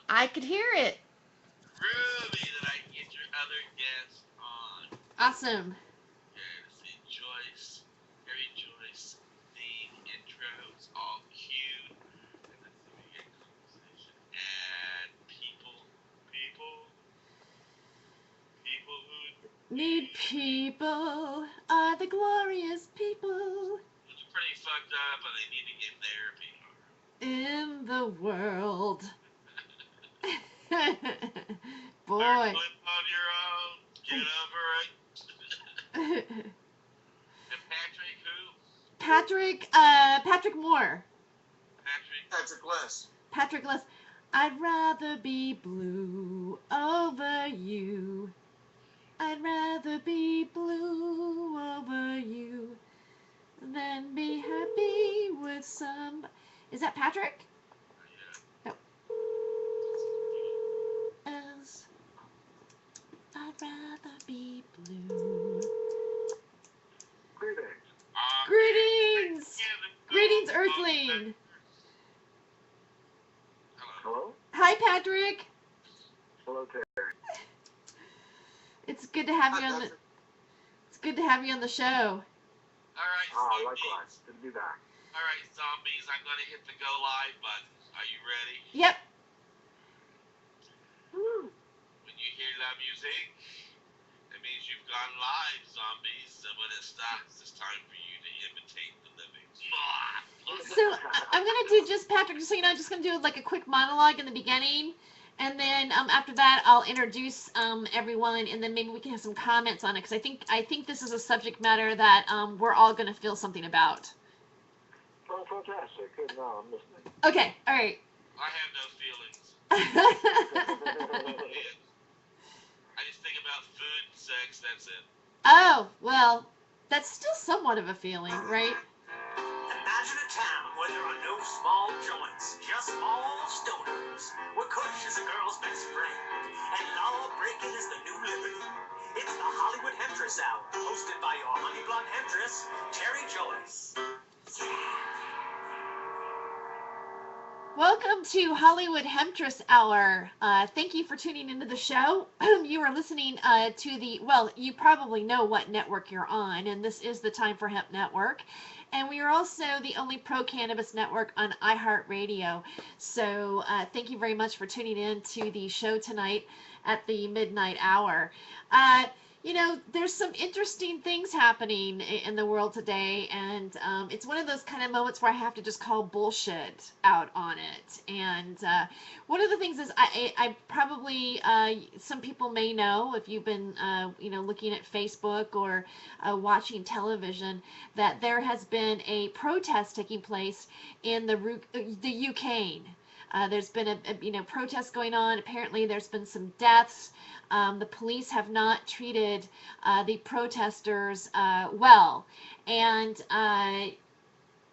I could hear it. Ruby, that I can get your other guest on. Awesome. Okay, let's see. Joyce, Harry Joyce, theme, intros, all cued. And let's see, we get conversation. And people who Need people are the glorious people who's pretty fucked up and they need to get therapy. in the world. Learn to Boy. live on your own. Get over it. And Patrick who? Patrick Moore. Patrick. Patrick Less. Patrick Less. I'd rather be blue over you. I'd rather be blue over you than be happy with some. Is that Patrick? Yeah. No. As I'd rather be blue. Greetings. Greetings! Greetings, Earthling! Hello? Hi, Patrick! Hello, Terry. It's good to have you on the. It's good to have you on the show. Alright, likewise. Good to be back. Alright, zombies, I'm gonna hit the go live button. Are you ready? Yep. Woo. When you hear that music, it means you've gone live, zombies. So when it stops, it's time for you to imitate the living. So I'm gonna do just Patrick. Just so you know, I'm just gonna do like a quick monologue in the beginning, and then after that I'll introduce everyone, and then maybe we can have some comments on it because I think this is a subject matter that we're all gonna feel something about. Oh, fantastic. Good. No, I'm listening. Okay. All right. I have no feelings. I just think about food and sex, that's it. Oh, well, that's still somewhat of a feeling, right? Imagine a town where there are no small joints, just small stoners, where Kush is a girl's best friend, and law-breaking is the new liberty. It's the Hollywood Hemptress Hour, hosted by your honey blonde Hemptress, Terry Joyce. Welcome to Hollywood Hemptress Hour. Thank you for tuning into the show. You are listening to the, well, you probably know what network you're on, and this is the Time for Hemp Network. And we are also the only pro-cannabis network on iHeartRadio. So thank you very much for tuning in to the show tonight at the midnight hour. You know, there's some interesting things happening in the world today, and it's one of those kind of moments where I have to just call bullshit out on it. And one of the things is I probably, some people may know, if you've been, you know, looking at Facebook or watching television, that there has been a protest taking place in the UK. There's been a protest going on. Apparently, there's been some deaths. The police have not treated the protesters well, and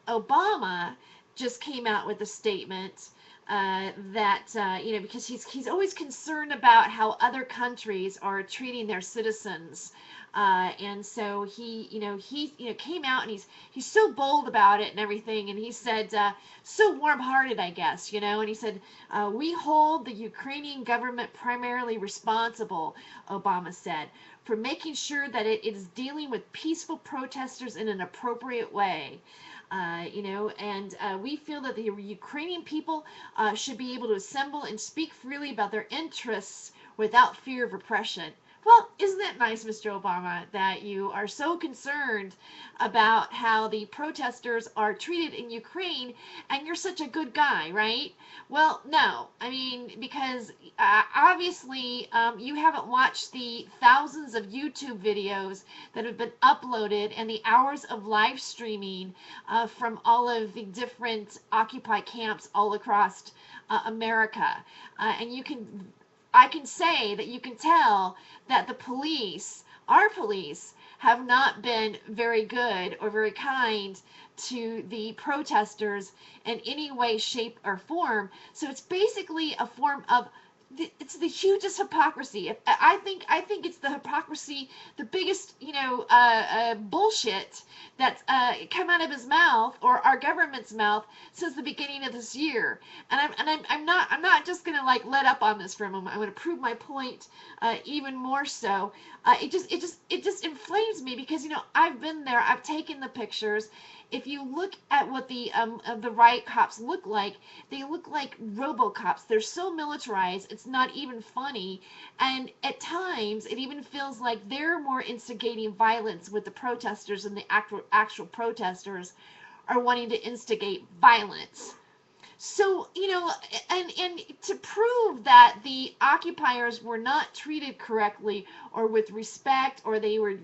Obama just came out with a statement that you know, because he's always concerned about how other countries are treating their citizens. And so he came out and he's so bold about it and everything, and he said so warm-hearted, I guess, you know, and he said we hold the Ukrainian government primarily responsible, Obama said, for making sure that it is dealing with peaceful protesters in an appropriate way. You know, and we feel that the Ukrainian people should be able to assemble and speak freely about their interests without fear of repression. Well, isn't that nice, Mr. Obama, that you are so concerned about how the protesters are treated in Ukraine, and you're such a good guy, right? Well, no. I mean, because obviously you haven't watched the thousands of YouTube videos that have been uploaded and the hours of live streaming from all of the different Occupy camps all across America. And I can say that you can tell that the police, our police, have not been very good or very kind to the protesters in any way, shape, or form. So it's basically a form of it's the hugest hypocrisy. I think it's the hypocrisy, the biggest, bullshit that's come out of his mouth or our government's mouth since the beginning of this year. And I'm not just gonna like let up on this for a moment. I'm gonna prove my point even more so. It just inflames me because I've been there. I've taken the pictures. If you look at what the riot cops look like, they look like RoboCops. They're so militarized, it's not even funny. And at times, it even feels like they're more instigating violence with the protesters than the actual protesters are wanting to instigate violence. So, and to prove that the occupiers were not treated correctly or with respect or they were,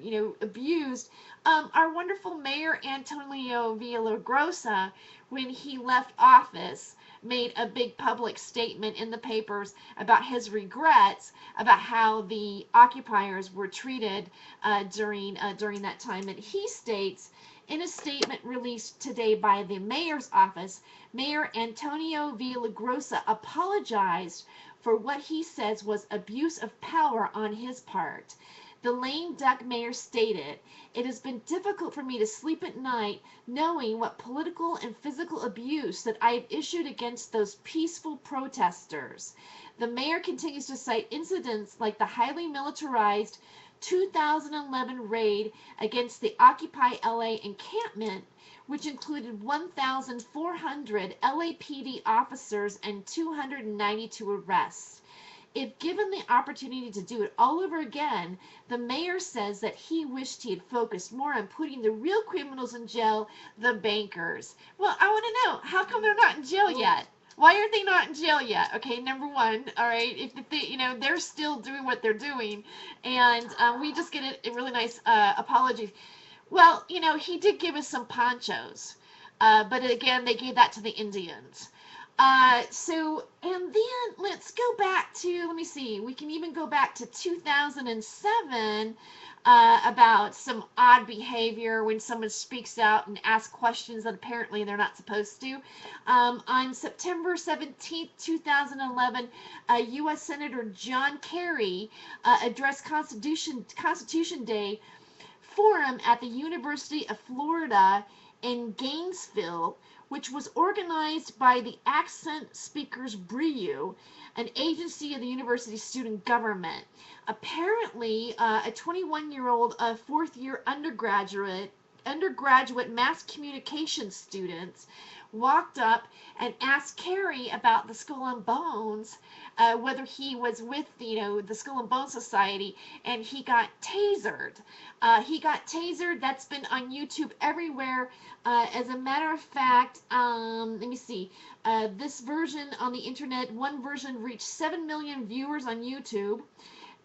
abused, our wonderful Mayor Antonio Villagrosa, when he left office, made a big public statement in the papers about his regrets about how the occupiers were treated during that time. And he states in a statement released today by the mayor's office, Mayor Antonio Villagrosa apologized for what he says was abuse of power on his part. The lame duck mayor stated, "It has been difficult for me to sleep at night knowing what political and physical abuse that I have issued against those peaceful protesters." The mayor continues to cite incidents like the highly militarized 2011 raid against the Occupy LA encampment, which included 1,400 LAPD officers and 292 arrests. If given the opportunity to do it all over again, the mayor says that he wished he had focused more on putting the real criminals in jail, the bankers. Well, I want to know, how come they're not in jail yet? Why are they not in jail yet? Okay, number one, all right, if they, they're still doing what they're doing, and we just get a really nice apology. Well, he did give us some ponchos, but again, they gave that to the Indians. And then let's go back to, let me see, we can even go back to 2007 about some odd behavior when someone speaks out and asks questions that apparently they're not supposed to. On September 17th, 2011, U.S. Senator John Kerry addressed Constitution Day forum at the University of Florida in Gainesville, which was organized by the Accent Speakers Bureau, an agency of the university's student government. Apparently, a 21-year-old fourth-year undergraduate mass communication student walked up and asked Carrie about the Skull and Bones, whether he was with the Skull and Bones Society, and he got tasered. That's been on YouTube everywhere. As a matter of fact, let me see. This version on the internet, one version reached 7 million viewers on YouTube.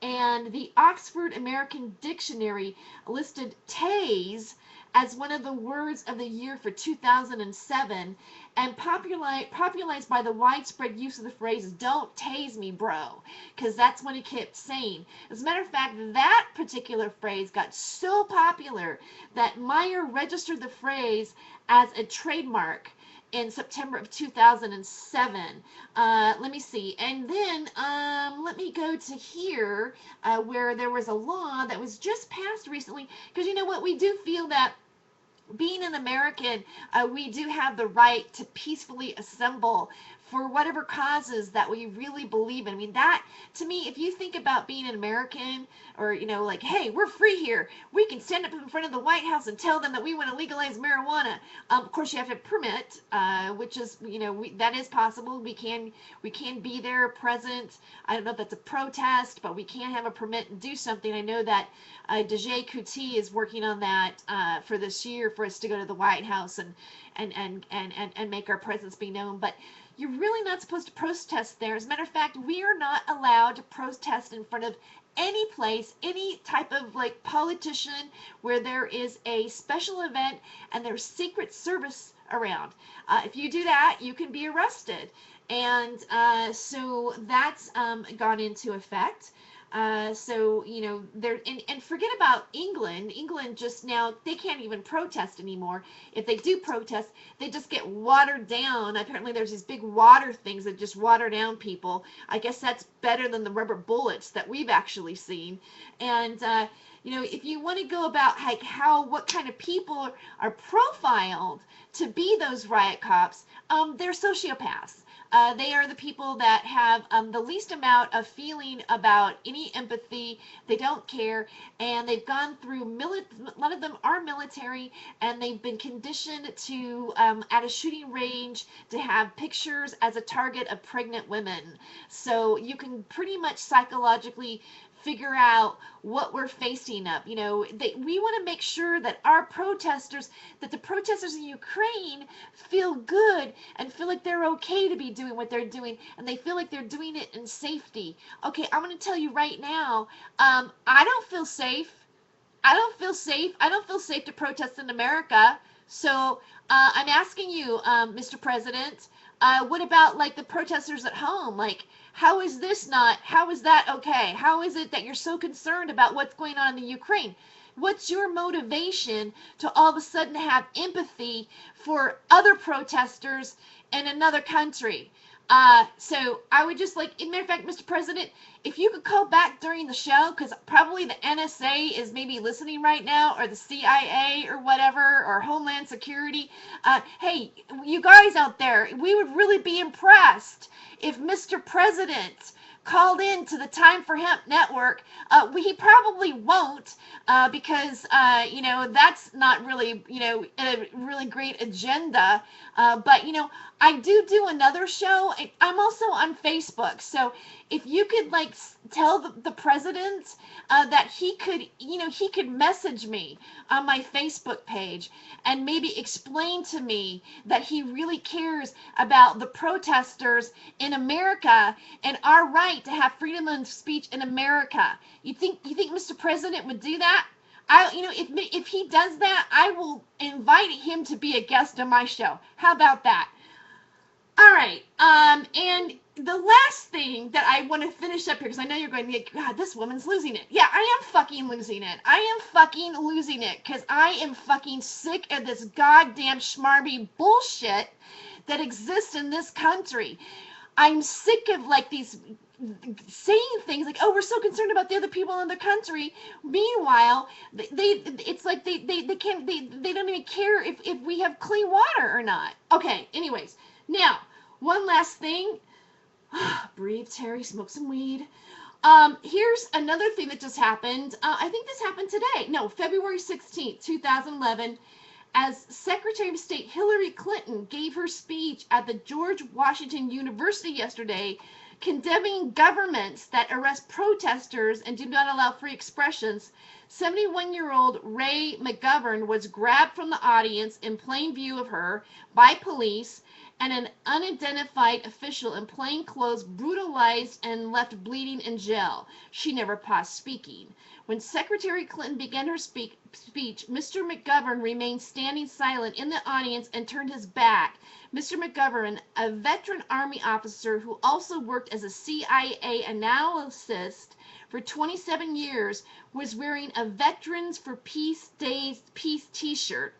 And the Oxford American Dictionary listed tase as one of the words of the year for 2007, and popularized by the widespread use of the phrase, "Don't tase me, bro," because that's what he kept saying. As a matter of fact, that particular phrase got so popular that Meyer registered the phrase as a trademark in September of 2007. Let me see. And then let me go to here where there was a law that was just passed recently, because you know what? We do feel that being an American, we do have the right to peacefully assemble for whatever causes that we really believe in. I mean, that, to me, if you think about being an American, or, like, hey, we're free here, we can stand up in front of the White House and tell them that we want to legalize marijuana. Of course, you have to have a permit, which is, that is possible. We can be there present. I don't know if that's a protest, but we can have a permit and do something. I know that Dejay Kuti is working on that for this year, for us to go to the White House and make our presence be known. But you're really not supposed to protest there. As a matter of fact, we are not allowed to protest in front of any place, any type of politician where there is a special event and there's Secret Service around. If you do that, you can be arrested. And so that's gone into effect. So, they're, and forget about England. England just now, they can't even protest anymore. If they do protest, they just get watered down. Apparently, there's these big water things that just water down people. I guess that's better than the rubber bullets that we've actually seen. And, if you want to go about like what kind of people are profiled to be those riot cops, they're sociopaths. They are the people that have the least amount of feeling about any empathy. They don't care, and they've gone through a lot of them are military, and they've been conditioned to at a shooting range to have pictures as a target of pregnant women. So you can pretty much psychologically figure out what we're facing up. We want to make sure that that the protesters in Ukraine feel good and feel like they're okay to be doing what they're doing, and they feel like they're doing it in safety. Okay, I'm going to tell you right now, I don't feel safe. I don't feel safe. I don't feel safe to protest in America. So I'm asking you, Mr. President, what about like the protesters at home? Like, how is that okay? How is it that you're so concerned about what's going on in the Ukraine? What's your motivation to all of a sudden have empathy for other protesters in another country? So I would just like, in matter of fact, Mr. President, if you could call back during the show, because probably the NSA is maybe listening right now, or the CIA or whatever, or Homeland Security. Hey, you guys out there, we would really be impressed if Mr. President called in to the Time for Hemp network. He probably won't, because that's not really a really great agenda. But I do another show. I'm also on Facebook, so if you could like tell the president that he could message me on my Facebook page and maybe explain to me that he really cares about the protesters in America and our right to have freedom of speech in America. You think Mr. President would do that? If he does that, I will invite him to be a guest on my show. How about that? All right. And the last thing that I want to finish up here, because I know you're going, God, this woman's losing it. Yeah, I am fucking losing it. I am fucking losing it, because I am fucking sick of this goddamn schmarby bullshit that exists in this country. I'm sick of like these saying things like, oh, we're so concerned about the other people in the country. Meanwhile, it's like they can't, they don't even care if we have clean water or not. Okay, anyways. Now, one last thing. Breathe, Terry, smoke some weed. Here's another thing that just happened. I think this happened today. No, February 16th, 2011, as Secretary of State Hillary Clinton gave her speech at the George Washington University yesterday, condemning governments that arrest protesters and do not allow free expressions. 71-year-old Ray McGovern was grabbed from the audience in plain view of her by police, and an unidentified official in plain clothes brutalized and left bleeding in jail. She never paused speaking. When Secretary Clinton began her speech, Mr. McGovern remained standing silent in the audience and turned his back. Mr. McGovern, a veteran Army officer who also worked as a CIA analyst for 27 years, was wearing a Veterans for Peace Days Peace t-shirt.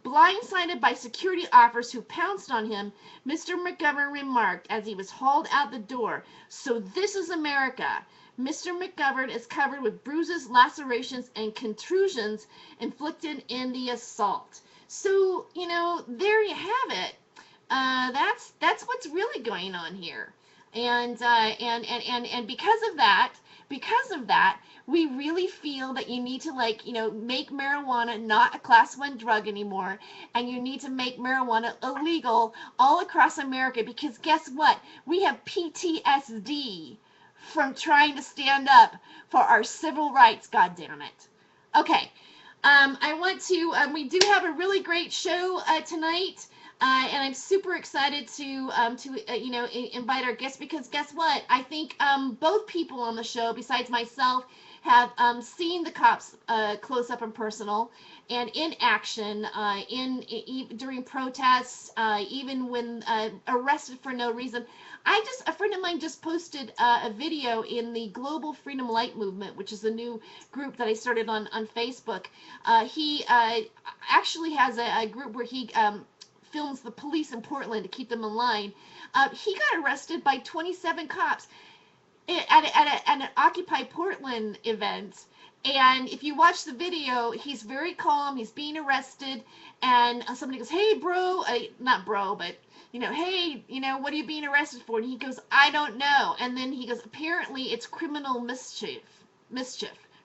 Blindsided by security officers who pounced on him, Mr. McGovern remarked as he was hauled out the door, "So this is America." Mr. McGovern is covered with bruises, lacerations, and contusions inflicted in the assault. So, there you have it. That's what's really going on here. And because of that, we really feel that you need to make marijuana not a class 1 drug anymore, and you need to make marijuana illegal all across America, because guess what? We have PTSD from trying to stand up for our civil rights, goddammit. Okay, we do have a really great show tonight. And I'm super excited to invite our guests, because guess what? I think both people on the show, besides myself, have seen the cops close up and personal and in action during protests, even when arrested for no reason. A friend of mine just posted a video in the Global Freedom Light Movement, which is a new group that I started on Facebook. He actually has a group where he films the police in Portland to keep them in line. He got arrested by 27 cops at an Occupy Portland event. And if you watch the video, he's very calm. He's being arrested, and somebody goes, "Hey, bro," not bro, but "Hey, what are you being arrested for?" And he goes, "I don't know." And then he goes, "Apparently, it's criminal mischief,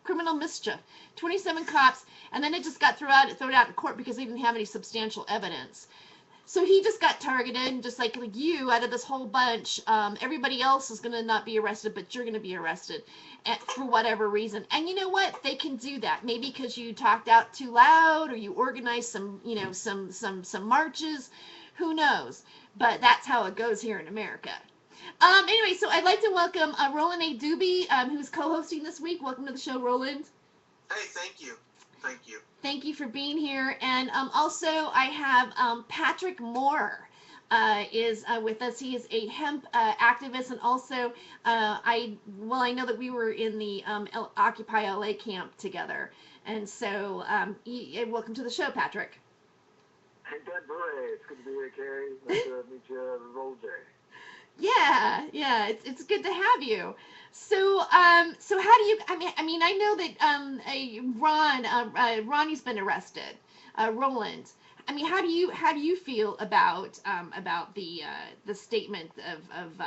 criminal mischief." 27 cops, and then it just got thrown out in court because they didn't have any substantial evidence. So he just got targeted, just like you, out of this whole bunch. Everybody else is going to not be arrested, but you're going to be arrested for whatever reason. And you know what? They can do that. Maybe because you talked out too loud, or you organized some marches. Who knows? But that's how it goes here in America. Anyway, so I'd like to welcome Roland A. Duby, who's co-hosting this week. Welcome to the show, Roland. Hey, thank you. Thank you. Thank you for being here. And also I have Patrick Moore is with us. He is a hemp activist, and also I know that we were in the Occupy LA camp together. And so welcome to the show, Patrick. Ain't that great? It's good to be here, Carrie. Nice to meet you, Roll J. Yeah, it's good to have you. So how do you? I mean, I know that Ronnie's been arrested. Roland. I mean, how do you feel about the statement of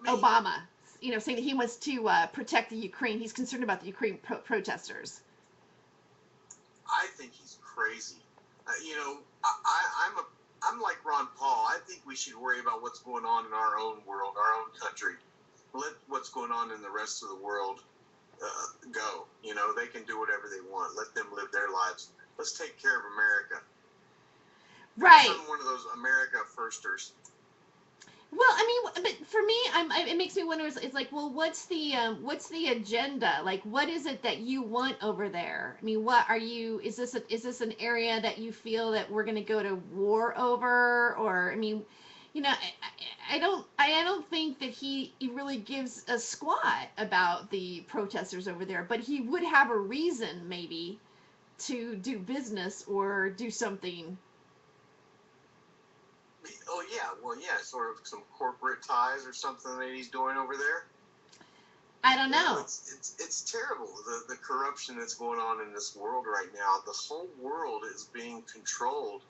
Obama? Saying that he wants to protect the Ukraine. He's concerned about the Ukraine protesters. I think he's crazy. I'm like Ron Paul. I think we should worry about what's going on in our own world, our own country. Let what's going on in the rest of the world go. They can do whatever they want. Let them live their lives. Let's take care of America. Right. I'm one of those America firsters. Well, I mean, but for me, it makes me wonder. It's like, well, what's the agenda? Like, what is it that you want over there? I mean, what are you? Is this an area that you feel that we're going to go to war over? Or, I mean, I don't think that he really gives a squat about the protesters over there. But he would have a reason, maybe, to do business or do something. Oh, yeah. Well, yeah, sort of some corporate ties or something that he's doing over there. I don't know. It's terrible, the corruption that's going on in this world right now. The whole world is being controlled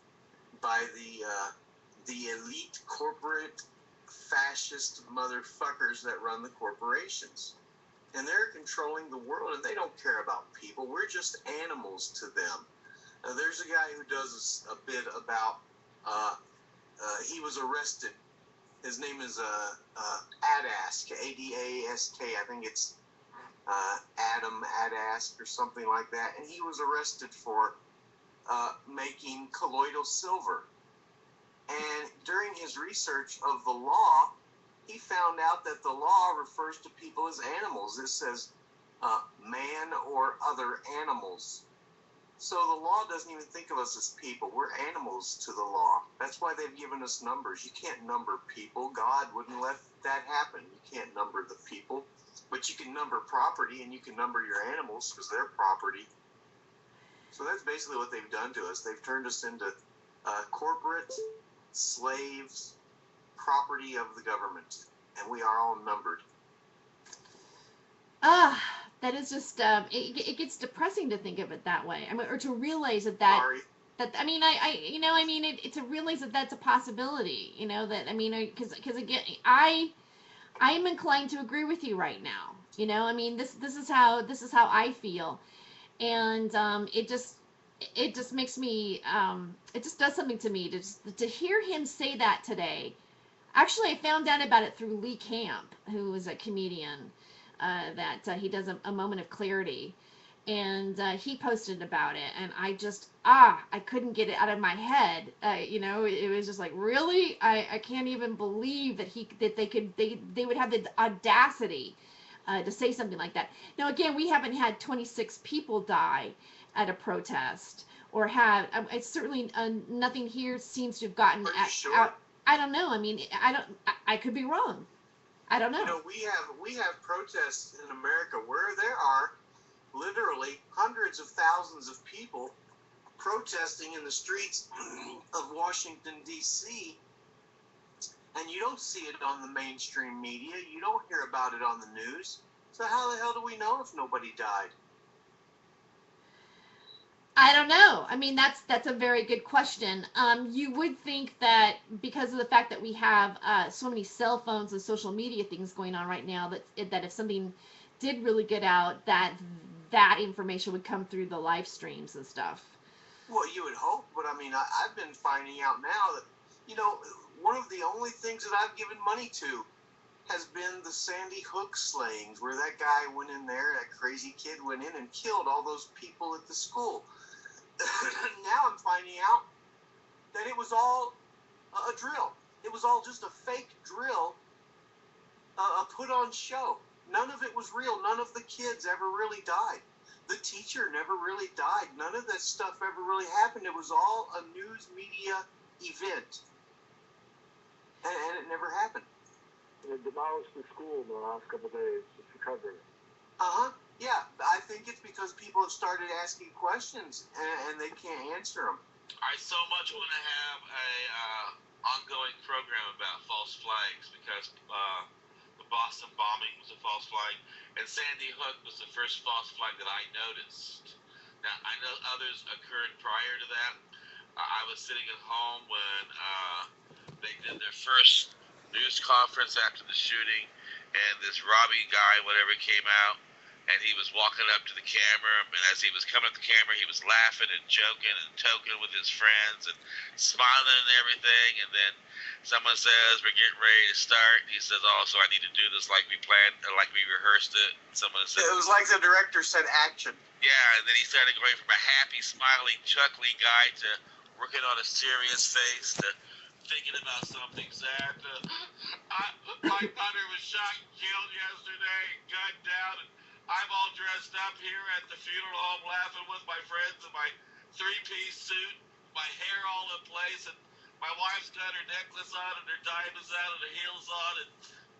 by the elite corporate fascist motherfuckers that run the corporations. And they're controlling the world, and they don't care about people. We're just animals to them. There's a guy who does a bit about... he was arrested. His name is Adask, Adask. I think it's Adam Adask or something like that. And he was arrested for making colloidal silver. And during his research of the law, he found out that the law refers to people as animals. It says man or other animals. So the law doesn't even think of us as people. We're animals to the law. That's why they've given us numbers. You can't number people. God wouldn't let that happen. You can't number the people. But you can number property, and you can number your animals because they're property. So that's basically what they've done to us. They've turned us into corporate slaves, property of the government. And we are all numbered. That is just it gets depressing to think of it that way. I mean, or to realize that Sorry. I mean, to realize that that's a possibility. Because again, I'm inclined to agree with you right now. I mean, this is how I feel, and it just makes me it just does something to me to hear him say that today. Actually, I found out about it through Lee Camp, who is a comedian. That he does a moment of clarity, and he posted about it, and I couldn't get it out of my head. It was just like, really, I can't even believe that they would have the audacity to say something like that. Now, again, we haven't had 26 people die at a protest, or have. It's certainly nothing here seems to have gotten Are you sure? out. I don't know. I mean, I don't. I could be wrong. I don't know. You know, we have protests in America where there are literally hundreds of thousands of people protesting in the streets of Washington, D.C., and you don't see it on the mainstream media. You don't hear about it on the news. So how the hell do we know if nobody died? I don't know. I mean, that's a very good question. You would think that because of the fact that we have so many cell phones and social media things going on right now, that if something did really get out, that information would come through the live streams and stuff. Well, you would hope, but I mean, I've been finding out now that, you know, one of the only things that I've given money to has been the Sandy Hook slayings, where that guy went in there, that crazy kid went in and killed all those people at the school. Now I'm finding out that it was all a drill. It was all just a fake drill, a put-on show. None of it was real. None of the kids ever really died. The teacher never really died. None of that stuff ever really happened. It was all a news media event. And it never happened. They demolished the school in the last couple of days just to cover it. Uh-huh. Yeah, I think it's because people have started asking questions and they can't answer them. I so much want to have a ongoing program about false flags, because the Boston bombing was a false flag, and Sandy Hook was the first false flag that I noticed. Now, I know others occurred prior to that. I was sitting at home when they did their first news conference after the shooting, and this Robbie guy, whatever, came out, and he was walking up to the camera, and as he was coming up to the camera, he was laughing and joking and toking with his friends and smiling and everything, and then someone says, "We're getting ready to start," and he says, "Oh, so I need to do this like we planned, or like we rehearsed it." And someone said, It was like the director said action. yeah, and then he started going from a happy, smiling, chuckly guy to working on a serious face to thinking about something sad. My daughter was shot and killed yesterday, gunned down, and I'm all dressed up here at the funeral home laughing with my friends in my three-piece suit, my hair all in place, and my wife's got her necklace on and her diamonds out and her heels on, and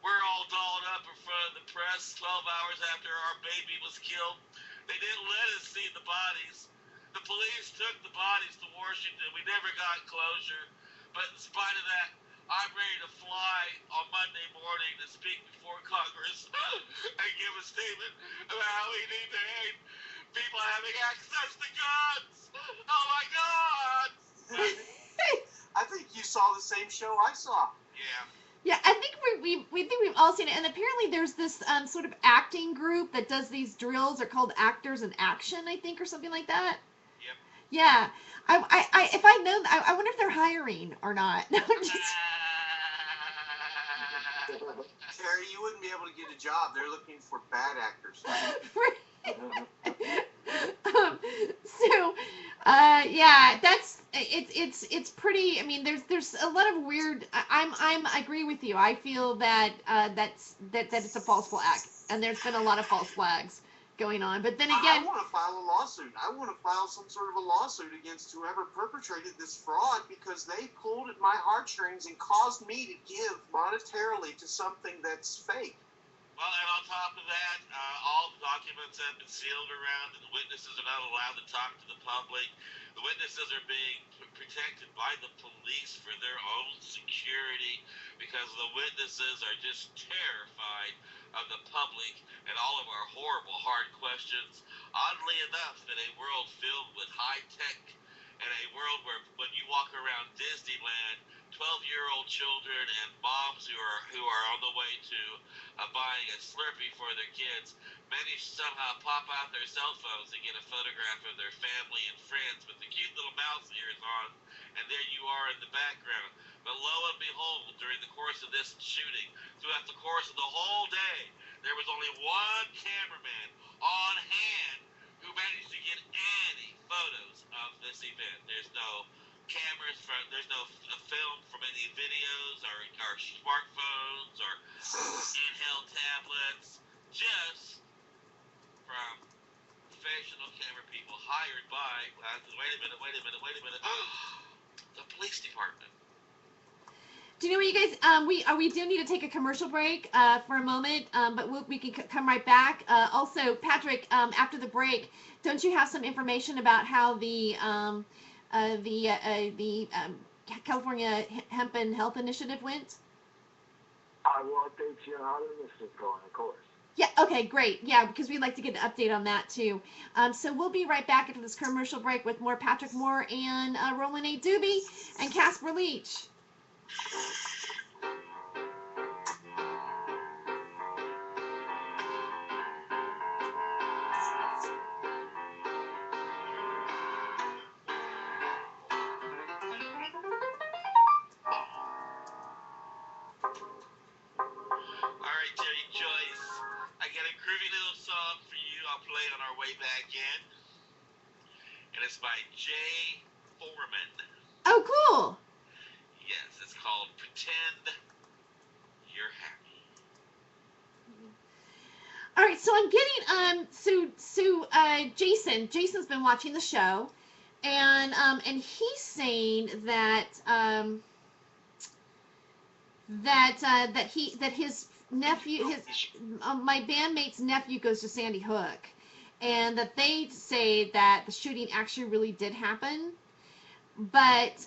we're all dolled up in front of the press 12 hours after our baby was killed. They didn't let us see the bodies. The police took the bodies to Washington. We never got closure. But in spite of that, I'm ready to fly on Monday morning to speak before Congress and give a statement about how we need to hate people having access to guns. Oh my God! I think you saw the same show I saw. Yeah. Yeah, I think we think we've all seen it, and apparently there's this sort of acting group that does these drills. They're called Actors in Action, I think, or something like that. Yep. Yeah, if I know, I wonder if they're hiring or not. No, I'm just. Terry, you wouldn't be able to get a job. They're looking for bad actors. So, yeah, it's pretty. I mean, there's a lot of weird. I agree with you. I feel that that it's a false flag, and there's been a lot of false flags going on. But then again, I want to file a lawsuit. I want to file some sort of a lawsuit against whoever perpetrated this fraud, because they pulled at my heartstrings and caused me to give monetarily to something that's fake. Well, and on top of that, all the documents have been sealed around, and the witnesses are not allowed to talk to the public. The witnesses are being protected by the police for their own security, because the witnesses are just terrified of the public and all of our horrible, hard questions. Oddly enough, in a world filled with high tech, and a world where when you walk around Disneyland, 12-year-old children and moms who are on the way to buying a Slurpee for their kids manage to somehow pop out their cell phones and get a photograph of their family and friends with the cute little mouse ears on, and there you are in the background. But lo and behold, during the course of this shooting, throughout the course of the whole day, there was only one cameraman on hand who managed to get any photos of this event. There's no cameras there's no film from any videos or smartphones or handheld tablets. just from professional camera people hired by, wait a minute, the police department. Do you know what, you guys? We do need to take a commercial break for a moment, but we can come right back. Also, Patrick, after the break, don't you have some information about how the California Hemp and Health Initiative went? I will update you on how the initiative's going, of course. Yeah, okay, great. Yeah, because we'd like to get an update on that too. So we'll be right back after this commercial break with more Patrick Moore and Roland A. Duby and Casper Leach. Alright, Terry Joyce, I got a groovy little song for you. I'll play on our way back in. And it's by Jay Foreman. Oh, cool. Yes, it's called Pretend You're Happy. All right, so I'm getting Jason's been watching the show, and he's saying that that his nephew, my bandmate's nephew goes to Sandy Hook, and that they say that the shooting actually really did happen, but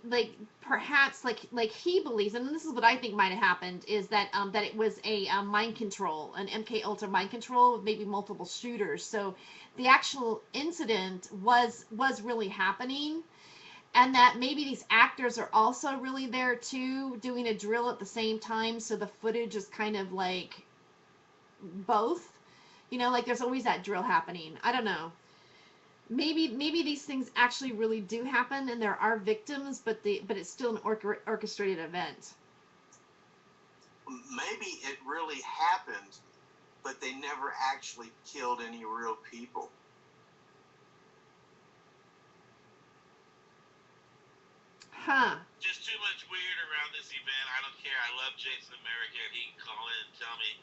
like perhaps like he believes, and this is what I think might have happened, is that that it was a mind control, an MK Ultra mind control with maybe multiple shooters. So the actual incident was really happening, and that maybe these actors are also really there too, doing a drill at the same time. So the footage is kind of like both, like there's always that drill happening. I don't know. Maybe these things actually really do happen and there are victims, but it's still an orchestrated event. Maybe it really happened, but they never actually killed any real people. Huh. Just too much weird around this event. I don't care. I love Jason America, and he can call in and tell me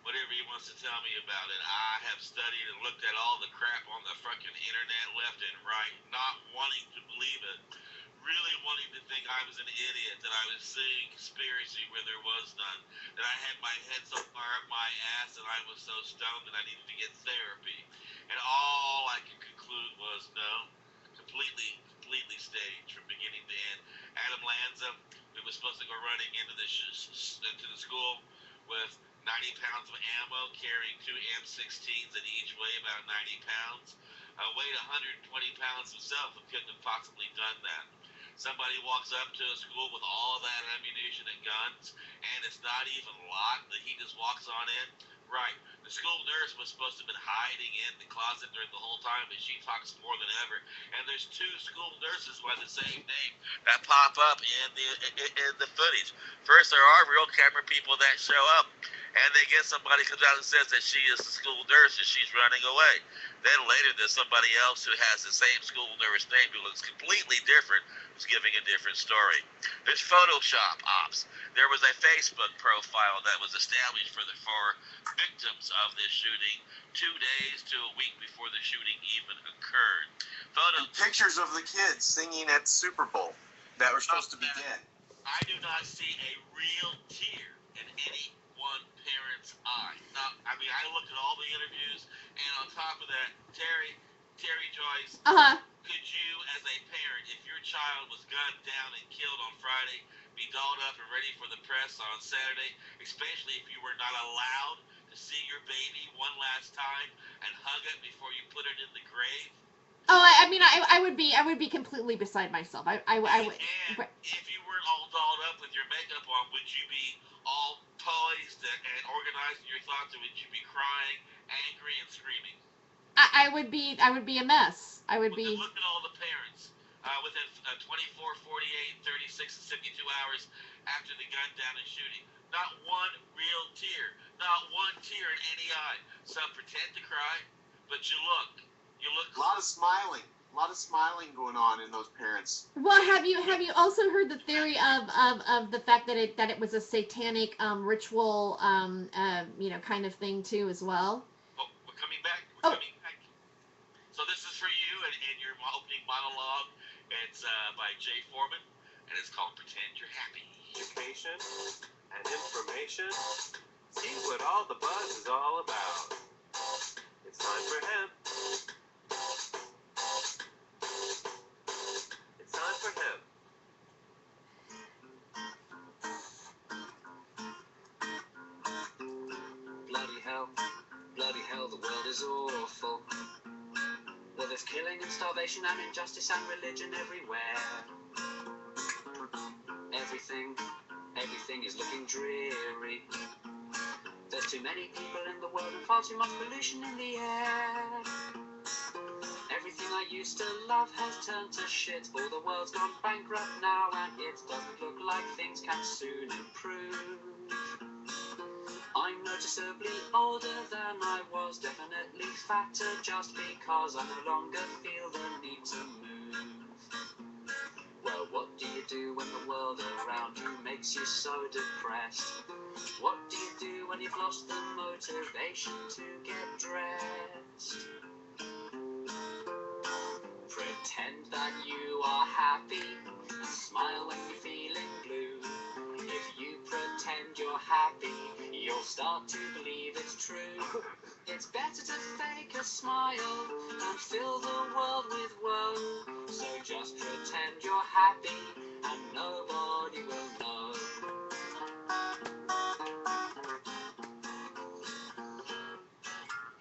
whatever he wants to tell me about it. I have studied and looked at all the crap on the fucking internet left and right, not wanting to believe it, really wanting to think I was an idiot, that I was seeing conspiracy where there was none, that I had my head so far up my ass and I was so stoned that I needed to get therapy. And all I could conclude was no, completely staged from beginning to end. Adam Lanza, who was supposed to go running into the school with 90 pounds of ammo, carrying 2 M16s that each weigh about 90 pounds, weighed 120 pounds himself and couldn't have possibly done that. Somebody walks up to a school with all of that ammunition and guns, and it's not even locked, that he just walks on in. Right. The school nurse was supposed to have been hiding in the closet during the whole time, and she talks more than ever. And there's 2 school nurses by the same name that pop up in the footage. First, there are real camera people that show up, and they get somebody comes out and says that she is the school nurse and she's running away. Then later, there's somebody else who has the same school nurse name who looks completely different, who's giving a different story. There's Photoshop ops. There was a Facebook profile that was established for victims of this shooting 2 days to a week before the shooting even occurred. And pictures of the kids singing at Super Bowl that were supposed to be dead. I do not see a real tear in any one parent's eye. Now, I mean, I looked at all the interviews, and on top of that, Terry Joyce, could you, as a parent, if your child was gunned down and killed on Friday, be dolled up and ready for the press on Saturday, especially if you were not allowed to see your baby one last time and hug it before you put it in the grave? Oh, I would be completely beside myself. I would. And if you weren't all dolled up with your makeup on, would you be all poised and organized in your thoughts, or would you be crying, angry, and screaming? I would be a mess. I would be. Look at all the parents within 24, 48, 36, and 72 hours after the gun down and shooting. Not one real tear. Not one tear in any eye. Some pretend to cry, but you look. A lot of smiling. A lot of smiling going on in those parents. Well, have you also heard the theory of the fact that it was a satanic ritual kind of thing too as well? Oh, we're coming back. We're Oh, coming back. So this is for you and your opening monologue. It's by Jay Foreman, and it's called "Pretend You're Happy." Education and information. See what all the buzz is all about. It's time for hemp. It's time for hemp. Bloody hell, the world is awful. Well, there's killing and starvation and injustice and religion everywhere. Everything is looking dreary. There's too many people in the world and far too much pollution in the air. Everything I used to love has turned to shit. All the world's gone bankrupt now and it doesn't look like things can soon improve. I'm noticeably older than I was, definitely fatter just because I no longer feel the need to move. Well, what do you do when the world around you makes you so depressed? What do you do when you've lost the motivation to get dressed? Pretend that you are happy, smile when you're feeling blue. If you pretend you're happy, you'll start to believe it's true. It's better to fake a smile and fill the world with woe. So just pretend you're happy and nobody will know.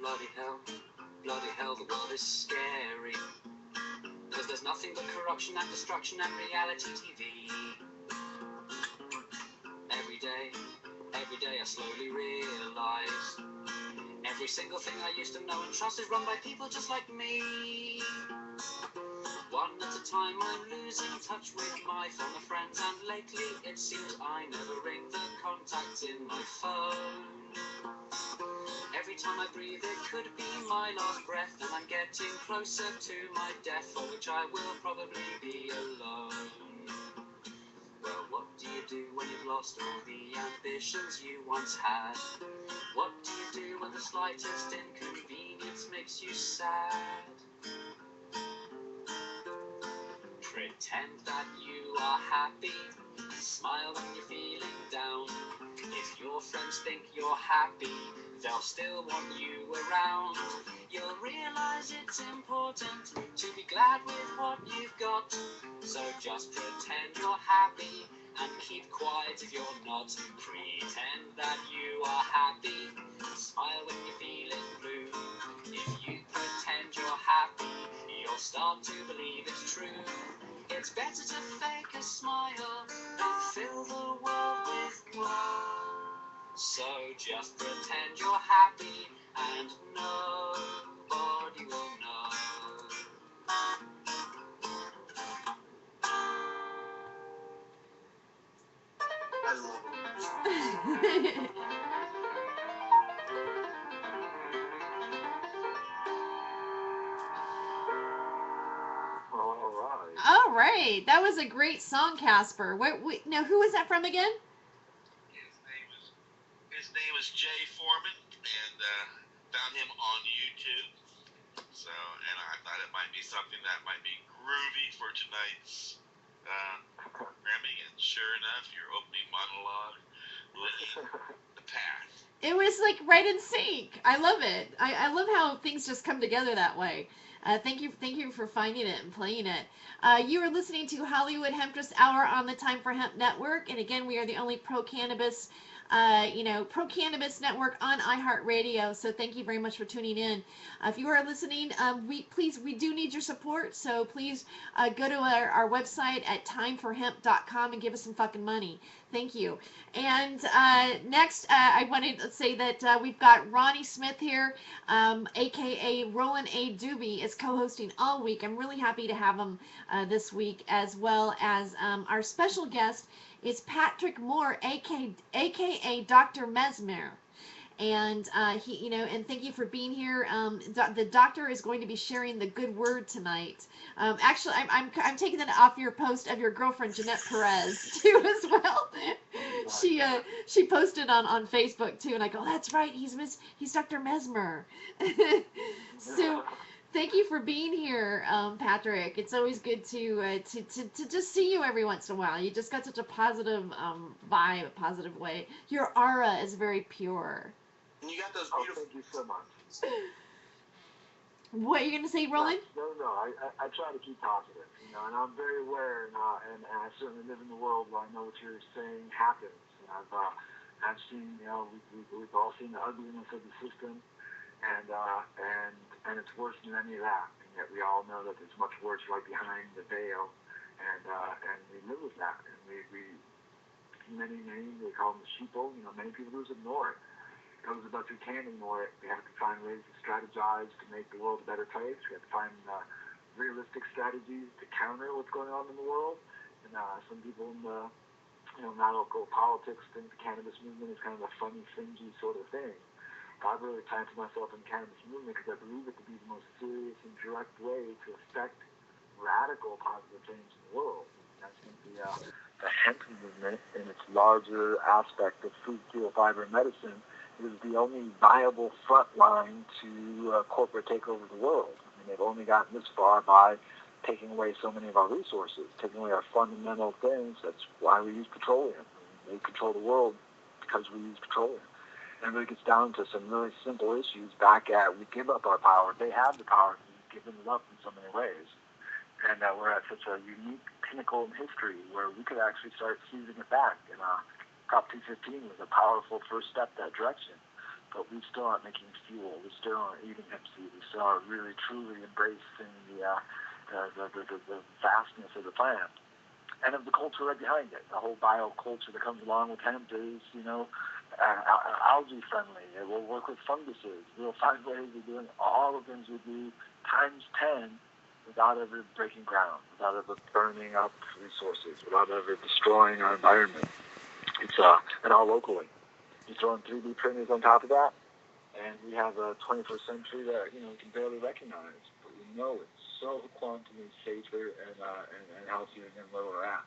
Bloody hell, the world is scary. Because there's nothing but corruption and destruction and reality TV. Every day I slowly realize every single thing I used to know and trust is run by people just like me. One at a time I'm losing touch with my former friends, and lately it seems I never ring the contacts in my phone. Every time I breathe it could be my last breath, and I'm getting closer to my death, for which I will probably be alone. Well, what do you do when you've lost all the ambitions you once had? What do you do when the slightest inconvenience makes you sad? Pretend that you are happy, smile when you're feeling down. If your friends think you're happy, they'll still want you around. You'll realize it's important to be glad with what you've got. So just pretend you're happy and keep quiet if you're not. Pretend that you are happy, smile when you're feeling blue. If you pretend you're happy, you'll start to believe it's true. It's better to fake a smile than fill the world with woe. So just pretend you're happy and nobody will know. I love them. All right. All right, that was a great song, Casper. Now, who was that from again? His name is Jay Foreman, and found him on YouTube. So, and I thought it might be something that might be groovy for tonight's programming. And sure enough, your opening monologue laid the path. It was like right in sync. I love it. I love how things just come together that way. Thank you for finding it and playing it. You are listening to Hollywood Hemptress Hour on the Time for Hemp Network, and again, we are the only pro-cannabis network on iHeartRadio. So thank you very much for tuning in. If you are listening, we do need your support. So please go to our website at timeforhemp.com and give us some fucking money. Thank you. And next, I wanted to say that we've got Ronnie Smith here, aka Roland A. Duby, is co-hosting all week. I'm really happy to have him this week, as well as our special guest is Patrick Moore, aka Dr. Mesmer. And and thank you for being here. The doctor is going to be sharing the good word tonight. Actually, I'm taking it off your post of your girlfriend Jeanette Perez too as well. She posted on Facebook too, and I go, that's right, he's Dr. Mesmer. So thank you for being here, Patrick. It's always good to just see you every once in a while. You just got such a positive vibe, a positive way. Your aura is very pure. And you got those Oh, beautiful. thank you so much. What are you gonna say, Roland? No. I try to keep positive, and I'm very aware, and I certainly live in the world where I know what you're saying happens. And I've seen, we've all seen the ugliness of the system, and it's worse than any of that. And yet we all know that there's much worse right behind the veil, and we live with that. And we many they call them the sheeple. Many people just ignore it. Those of us who can ignore it, we have to find ways to strategize to make the world a better place. We have to find realistic strategies to counter what's going on in the world. And some people in the medical politics think the cannabis movement is kind of a funny, fringy sort of thing. I've really planted myself in the cannabis movement because I believe it to be the most serious and direct way to affect radical positive change in the world. And I think the hemp movement, in its larger aspect of food, fuel, fiber, and medicine, is the only viable front line to corporate takeover of the world. I mean, they've only gotten this far by taking away so many of our resources, taking away our fundamental things. That's why we use petroleum. They control the world because we use petroleum. And it really gets down to some really simple issues back at we give up our power. They have the power. We've given it up in so many ways. And we're at such a unique pinnacle in history where we could actually start seizing it back. And Prop 215 was a powerful first step that direction. But we still aren't making fuel. We still aren't eating hemp seed. We still aren't really, truly embracing the vastness of the plant and of the culture right behind it. The whole bioculture that comes along with hemp is, algae friendly. It will work with funguses. We'll find ways of doing all the things we do times 10 without ever breaking ground, without ever burning up resources, without ever destroying our environment. It's and all locally. You throw in 3D printers on top of that, and we have a 21st century that we can barely recognize, but we know it's so quantumly safer and healthier than where we're at.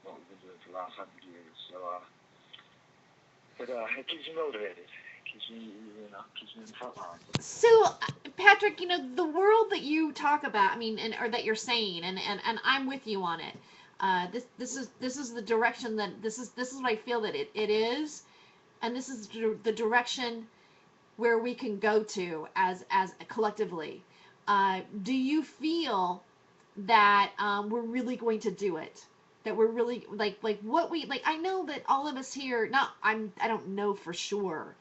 What we've been doing for the last 100 years. So it keeps you motivated. It keeps you in the front line. So, Patrick, the world that you talk about, or that you're saying, and I'm with you on it. This is the direction that this is what I feel that it is, and this is the direction where we can go to as collectively. Do you feel that we're really going to do it? That we're really like what we like? I know that all of us here. I don't know for sure,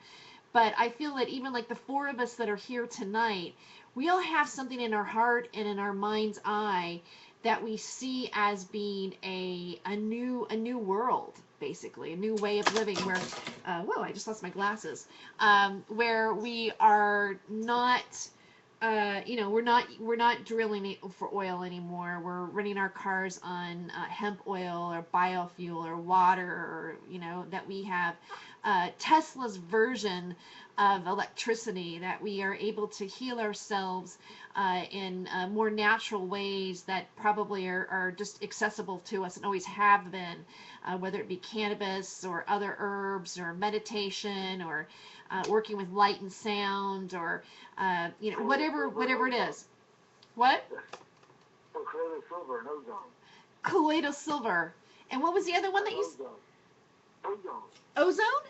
but I feel that even like the four of us that are here tonight, we all have something in our heart and in our mind's eye that we see as being a new world, basically a new way of living where whoa, I just lost my glasses, where we are not we're not drilling for oil anymore. We're running our cars on hemp oil or biofuel or water, or that we have Tesla's version of electricity, that we are able to heal ourselves in more natural ways that probably are just accessible to us and always have been, whether it be cannabis or other herbs or meditation or working with light and sound or whatever it is. What? Colloidal silver and ozone. Colloidal silver. And what was the other one that you? Ozone. Ozone?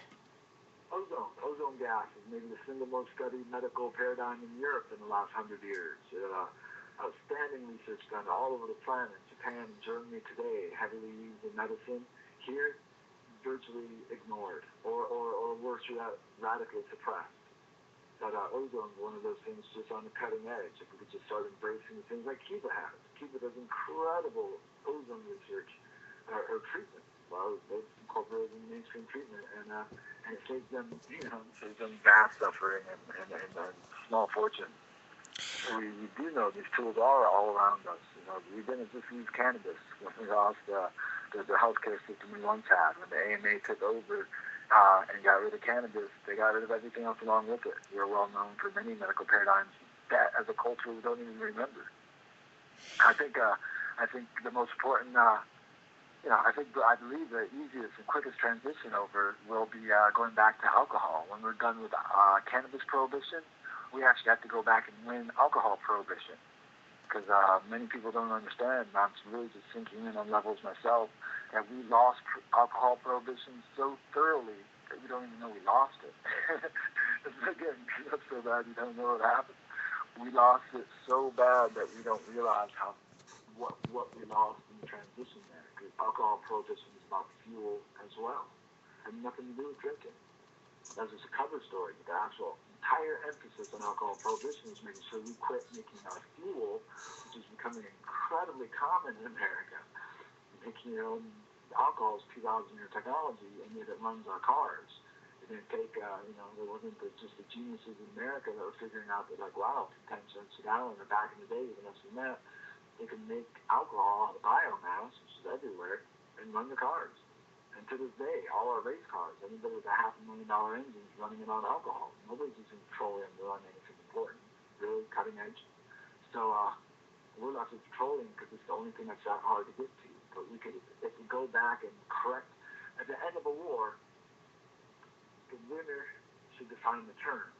Ozone gas is maybe the single most studied medical paradigm in Europe in the last 100 years. Outstanding research done all over the planet. Japan, Germany today, heavily used in medicine. Here, virtually ignored, or worse yet, radically suppressed. But ozone is one of those things just on the cutting edge. If we could just start embracing the things like Cuba has. Cuba does incredible ozone research or treatment. Well, they've incorporated in mainstream treatment, and it saves them, vast suffering and small fortune. So we do know these tools are all around us. We didn't just use cannabis when we lost the healthcare system we once had. When the AMA took over and got rid of cannabis, they got rid of everything else along with it. We're well known for many medical paradigms that, as a culture, we don't even remember. I think the most important, I believe the easiest and quickest transition over will be going back to alcohol. When we're done with cannabis prohibition, we actually have to go back and win alcohol prohibition. Because many people don't understand, and I'm really just sinking in on levels myself, that we lost alcohol prohibition so thoroughly that we don't even know we lost it. Again, that's so bad you don't know what happened. We lost it so bad that we don't realize what we lost in the transition there. Because alcohol prohibition is about fuel as well, and nothing to do with drinking. That's just a cover story. The actual entire emphasis on alcohol prohibition is making sure we quit making our fuel, which is becoming incredibly common in America. Making your own alcohol is 2,000-year technology, and yet it runs our cars. It didn't take, there wasn't just the geniuses in America that were figuring out that, like, wow, 10 cents a gallon, or back in the day, even less than that, they could make alcohol out of biomass, which is everywhere, and run the cars. And to this day, all our race cars, anybody with a $500,000 engine is running it on alcohol. Nobody's using petroleum to run anything important, really cutting edge. So we're left with petroleum because it's the only thing that's that hard to get to. But we could, if we go back and correct, at the end of a war, the winner should define the terms.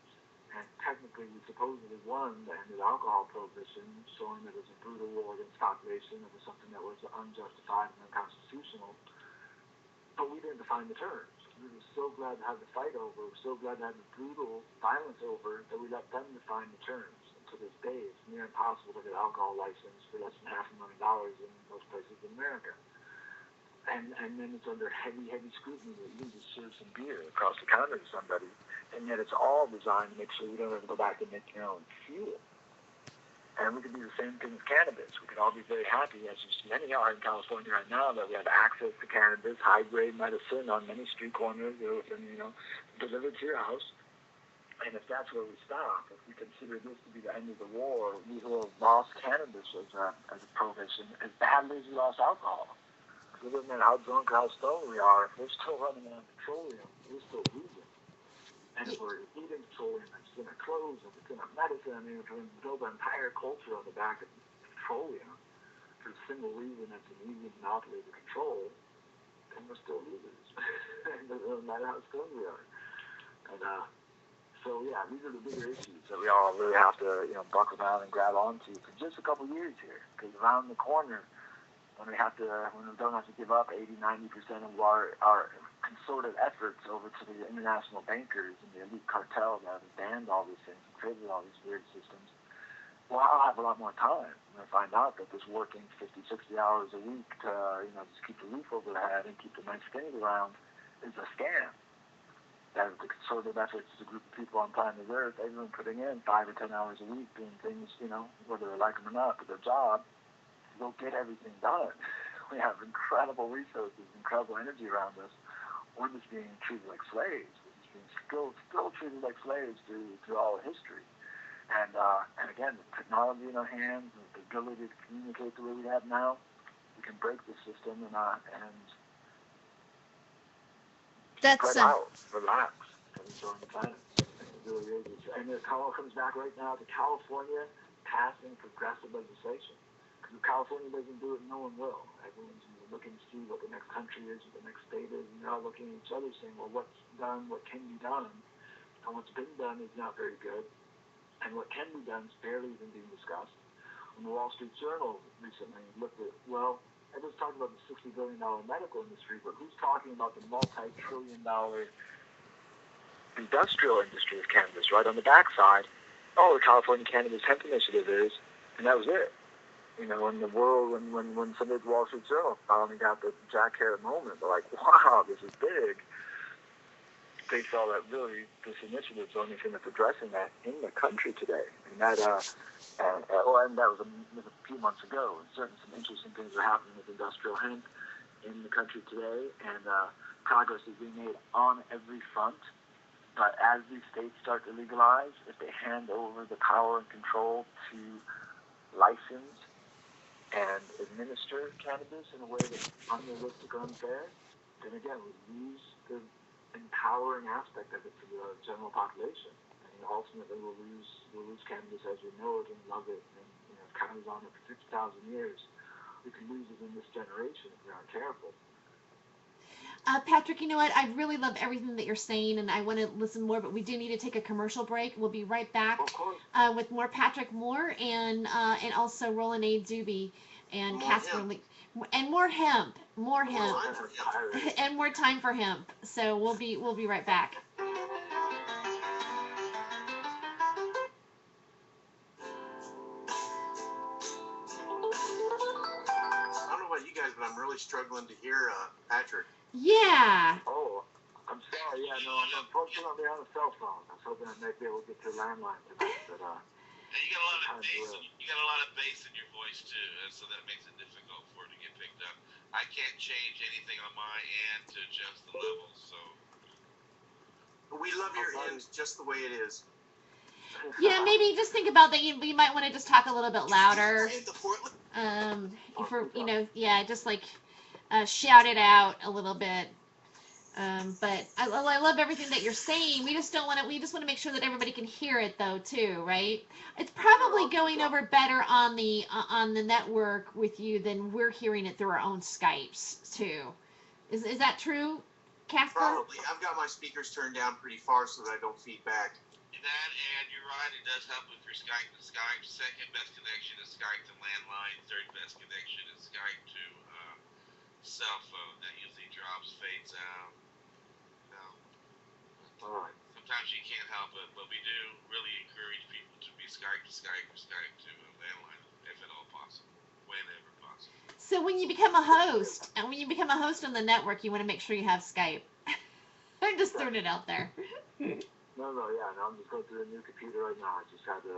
And technically, we supposedly won the end of alcohol prohibition, showing that it was a brutal war against population. It was something that was unjustified and unconstitutional. But we didn't define the terms. We were so glad to have the fight over. We were so glad to have the brutal violence over that we let them define the terms. And to this day, it's near impossible to get an alcohol license for less than $500,000 in most places in America. And then it's under heavy scrutiny that you just serve some beer across the counter to somebody. And yet it's all designed to make sure we don't ever go back and make our own fuel. And we can do the same thing with cannabis. We can all be very happy, as many are in California right now, that we have access to cannabis, high-grade medicine on many street corners, delivered to your house. And if that's where we stop, if we consider this to be the end of the war, we will have lost cannabis as a prohibition as badly as we lost alcohol. It doesn't matter how drunk or how stoned we are, if we're still running on petroleum, we're still losing. And if we're eating petroleum, it's in our clothes, if it's in our medicine, I mean, if we build an entire culture on the back of petroleum for the single reason it's an easy monopoly to control, then we're still losers. It doesn't matter how stoned we are. And so, yeah, these are the bigger issues that we all really have to, buckle down and grab onto for just a couple years here. Because around the corner, when we don't have to give up 80-90% of our concerted efforts over to the international bankers and the elite cartel that have banned all these things and created all these weird systems, well, I'll have a lot more time. I'm going to find out that this working 50, 60 hours a week to just keep the roof over the head and keep the nice things around is a scam. That the concerted efforts is a group of people on planet Earth, everyone putting in 5 or 10 hours a week doing things, whether they like them or not, but their job, they'll get everything done. We have incredible resources, incredible energy around us. We're just being treated like slaves. We're just being still treated like slaves through all of history. And again, the technology in our hands, the ability to communicate the way we have now, we can break the system and spread out, relax, and enjoy the planet. It really is. And it all comes back right now to California passing progressive legislation. If California doesn't do it, no one will. Everyone's looking to see what the next country is, what the next state is, and they're all looking at each other saying, well, what's done, what can be done? And what's been done is not very good. And what can be done is barely even being discussed. When the Wall Street Journal recently looked at, well, everyone's talking about the $60 billion medical industry, but who's talking about the multi-trillion-dollar industrial industry of cannabis right on the backside? Oh, the California Cannabis Hemp Initiative is, and that was it. In the world, when somebody at the Wall Street Journal finally got the jackhammer moment, they're like, wow, this is big. They saw that really this initiative is the only thing that's addressing that in the country today. And that, and that was a few months ago. And certainly some interesting things are happening with industrial hemp in the country today, and progress is being made on every front. But as these states start to legalize, if they hand over the power and control to license and administer cannabis in a way that's unrealistic or unfair, then again, we lose the empowering aspect of it to the general population. And ultimately, we'll lose cannabis as we know it and love it. And it's kind of on it for 50,000 years. We can lose it in this generation if we aren't careful. Patrick, you know what? I really love everything that you're saying, and I want to listen more, but we do need to take a commercial break. We'll be right back with more Patrick Moore and also Roland A. Duby and Casper Lee. And more hemp, and more time for hemp. So we'll be right back. I don't know about you guys, but I'm really struggling to hear Patrick. Yeah. Oh, I'm sorry. Yeah, no, I'm unfortunately on a cell phone. I was hoping I might be able to get to a landline tonight, but and you got a lot of bass. You got a lot of bass in your voice too, so that makes it difficult for it to get picked up. I can't change anything on my end to adjust the levels, so. We love your end just the way it is. Yeah, maybe just think about that. You might want to just talk a little bit louder. Just like shout it out a little bit. But I love everything that you're saying. We just want to make sure that everybody can hear it though too, right? It's probably going over better on the network with you than we're hearing it through our own Skypes too. Is that true, Casper? Probably. I've got my speakers turned down pretty far so that I don't feed back. That, and you're right, it does help with your Skype to Skype. Second best connection is Skype to landline. Third best connection is Skype to cell phone. That usually drops, fades out. Sometimes you can't help it, but we do really encourage people to be Skype to Skype or Skype to landline, if at all possible, whenever possible. So when you become a host, on the network, you want to make sure you have Skype. I'm just throwing it out there. No, I'm just going through a new computer right now. I just had to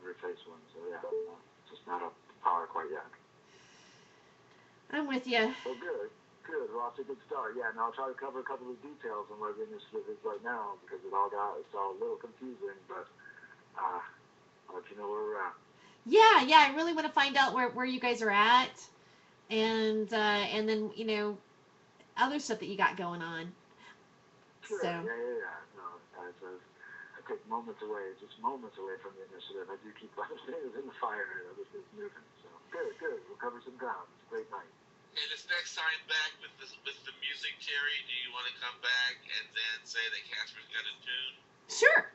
replace one, so yeah, just not up to power quite yet. I'm with you. Well, good. Well, that's a good start. Yeah, and I'll try to cover a couple of details on where the initiative is right now because it's all a little confusing, but I'll let you know where we're at. Yeah, I really want to find out where you guys are at, and then other stuff that you got going on. Sure. So. Yeah. I take moments away from the initiative. I do keep other things in the fire and other things moving. So good. We'll cover some ground. It's a great night. Okay, this next time back with the music, Terry, do you want to come back and then say that Casper's got a tune? Sure.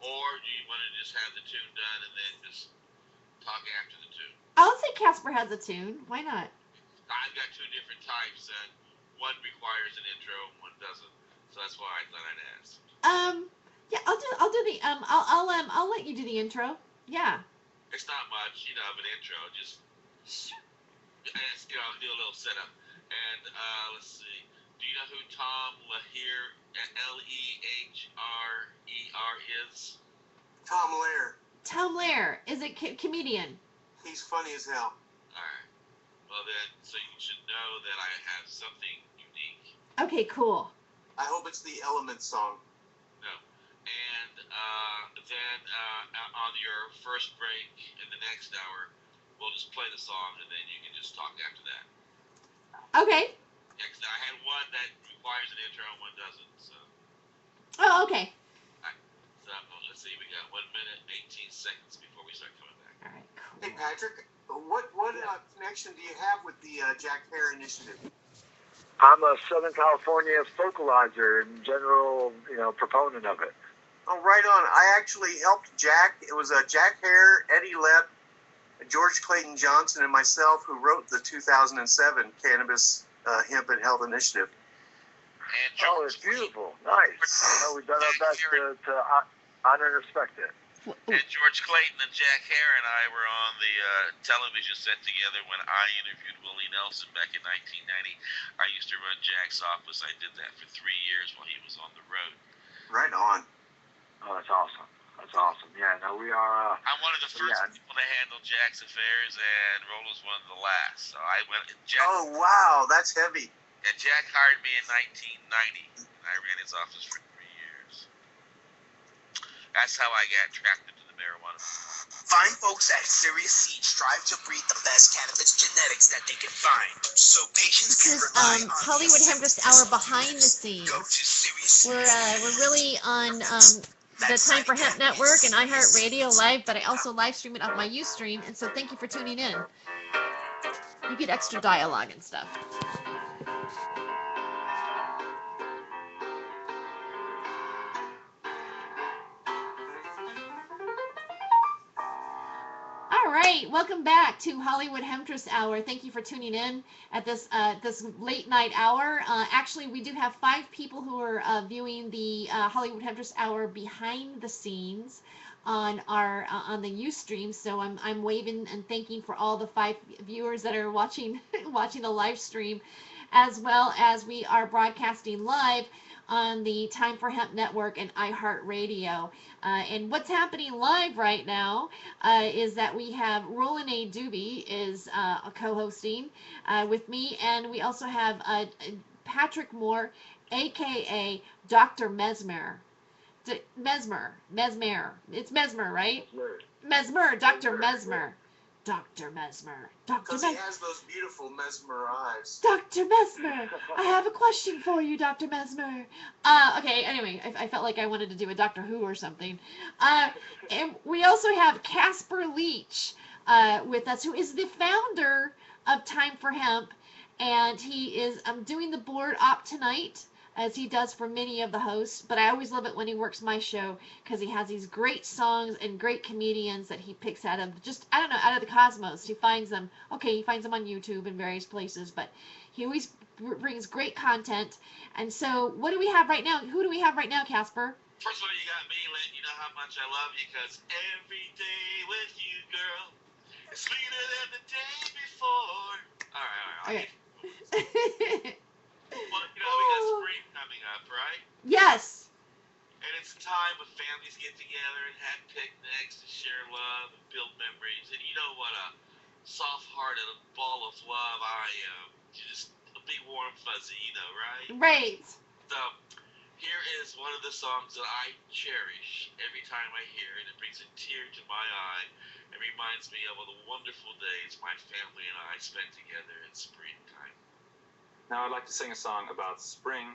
Or do you want to just have the tune done and then just talk after the tune? I'll say Casper has a tune. Why not? I've got two different types, and one requires an intro and one doesn't. So that's why I thought I'd ask. Yeah, I'll do the I'll let you do the intro. Yeah. It's not much, of an intro. Just I'll do a little setup. And let's see. Do you know who Tom Lehrer, Lehrer is? Tom Lehrer. Tom Lehrer is a comedian. He's funny as hell. All right. Well then, so you should know that I have something unique. Okay, cool. I hope it's the Elements song. No. And then on your first break in the next hour, we'll just play the song, and then you can just talk after that. Okay. Yeah, because I had one that requires an intro and one doesn't. So. Oh, okay. All right. So let's see. We got 1 minute 18 seconds before we start coming back. All right. Cool. Hey Patrick, what connection do you have with the Jack Hare initiative? I'm a Southern California vocalizer and general, proponent of it. Oh, right on. I actually helped Jack. It was Jack Hare, Eddie Lepp, George Clayton Johnson, and myself who wrote the 2007 Cannabis, Hemp, and Health Initiative. And it's beautiful. Nice. We've done our best to honor and respect it. And George Clayton and Jack Hare and I were on the television set together when I interviewed Willie Nelson back in 1990. I used to run Jack's office. I did that for 3 years while he was on the road. Right on. Oh, that's awesome. Yeah, no, we are... I'm one of the first people to handle Jack's affairs, and Roland's one of the last. So I went... Jack, oh, wow, that's heavy. And Jack hired me in 1990, and I ran his office for 3 years. That's how I got trapped into the the marijuana. Fine folks at Serious Seed strive to breed the best cannabis genetics that they can find, so patients can This is rely on Hollywood Hemptress Hour behind the scenes. Go to Serious We're really on the Time for Hemp Network and iHeartRadio Live, but I also live stream it on my Ustream, and so thank you for tuning in. You get extra dialogue and stuff. All right, welcome back to Hollywood Hemptress Hour. Thank you for tuning in at this late night hour. Actually, we do have 5 people who are viewing the Hollywood Hemptress Hour behind the scenes on our on the Ustream. So I'm waving and thanking for all the 5 viewers that are watching the live stream, as well as we are broadcasting live on the Time for Hemp Network and iHeartRadio. And what's happening live right now is that we have Roland Duby is co-hosting with me, and we also have Patrick Moore, aka Dr. Mesmer. Mesmer. It's Mesmer, right? Mesmer. Dr. Mesmer. Dr. Mesmer. Because he has those beautiful mesmer eyes. Dr. Mesmer, I have a question for you, Dr. Mesmer. Okay, anyway, I felt like I wanted to do a Doctor Who or something. And we also have Casper Leach with us, who is the founder of Time for Hemp, and he is doing the board op tonight, as he does for many of the hosts, but I always love it when he works my show, because he has these great songs and great comedians that he picks out of just, I don't know, out of the cosmos. He finds them on YouTube and various places, but he always brings great content. And so, what do we have right now? Who do we have right now, Casper? First of all, you got me letting you know how much I love you, because every day with you, girl, is sweeter than the day before. All right. Okay. Well, we got spring coming up, right? Yes. And it's a time when families get together and have picnics to share love and build memories. And you know what a soft-hearted ball of love I am. Just a big warm fuzzy, right? Right. So, here is one of the songs that I cherish every time I hear it. It brings a tear to my eye and reminds me of all the wonderful days my family and I spent together in springtime. Now I'd like to sing a song about spring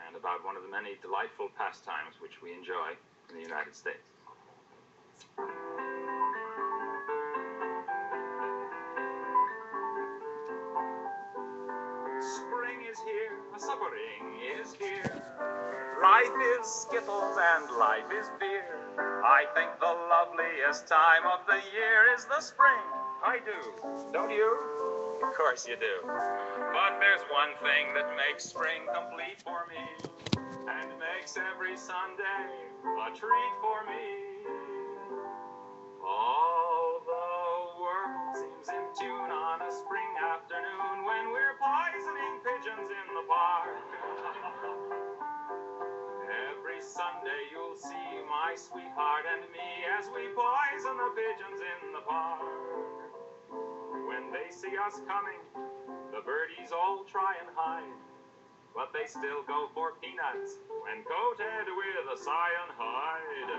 and about one of the many delightful pastimes which we enjoy in the United States. Spring is here, spring is here. Life is skittles and life is beer. I think the loveliest time of the year is the spring. I do. Don't you? Of course you do. But there's one thing that makes spring complete for me, and makes every Sunday a treat for me. All the world seems in tune on a spring afternoon when we're poisoning pigeons in the park. Every Sunday you'll see my sweetheart and me as we poison the pigeons in the park. When they see us coming, the birdies all try and hide, but they still go for peanuts when coated with a cyanide.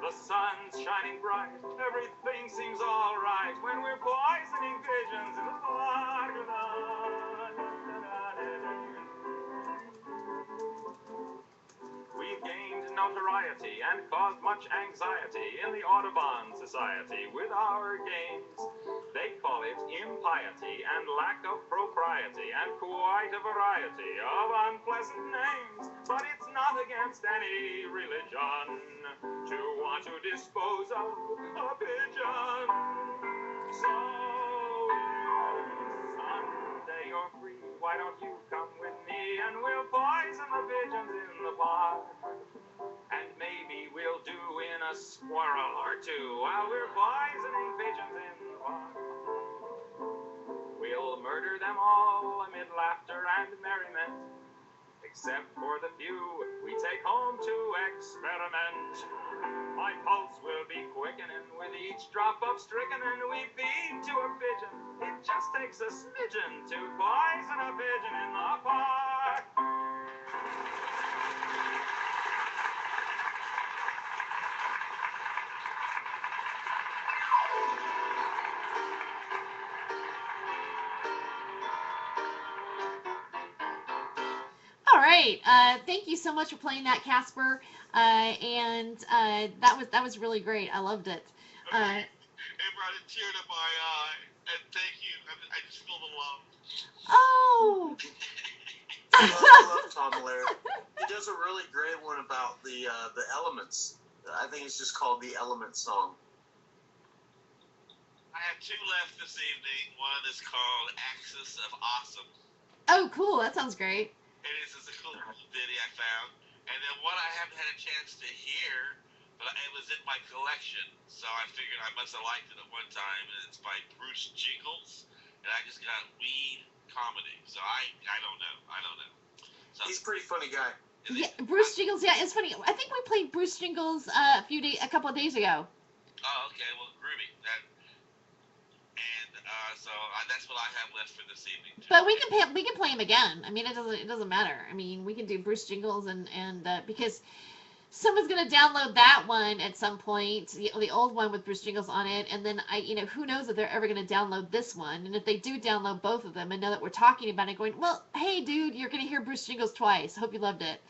The sun's shining bright, everything seems all right when we're poisoning pigeons in the park. We've gained notoriety and caused much anxiety in the Audubon Society with our games. They call it impiety and lack of propriety and quite a variety of unpleasant names. But it's not against any religion to want to dispose of a pigeon. So Sunday you're free, why don't you come with me and we'll poison the pigeons in the park. And maybe we'll do in a squirrel or two while we're poisoning pigeons in the park. We'll murder them all amid laughter and merriment, except for the few we take home to experiment. My pulse will be quickening with each drop of strychnine we feed to a pigeon. It just takes a smidgen to poison a pigeon in the park. great. Thank you so much for playing that, Casper. And that was really great. I loved it. It brought a tear to my eye. And thank you. I just feel the love. Oh. I love Tom Laird. He does a really great one about the elements. I think it's just called the Element Song. I have two left this evening. One is called Axis of Awesome. Oh, cool. That sounds great. It is a cool ditty I found. And then one I haven't had a chance to hear, but it was in my collection, so I figured I must have liked it at one time, and it's by Bruce Jingles, and I just got Weed Comedy, so I don't know. So, he's a pretty funny guy. Yeah, Bruce Jingles. Yeah, it's funny. I think we played Bruce Jingles a couple of days ago. Oh, okay. Well, groovy. So that's what I have left for this evening. Too. But we can play him again. I mean, it doesn't matter. I mean, we can do Bruce Jingles and because someone's gonna download that one at some point, the old one with Bruce Jingles on it, and then who knows if they're ever gonna download this one, and if they do download both of them and know that we're talking about it, going, well, hey dude, you're gonna hear Bruce Jingles twice. Hope you loved it.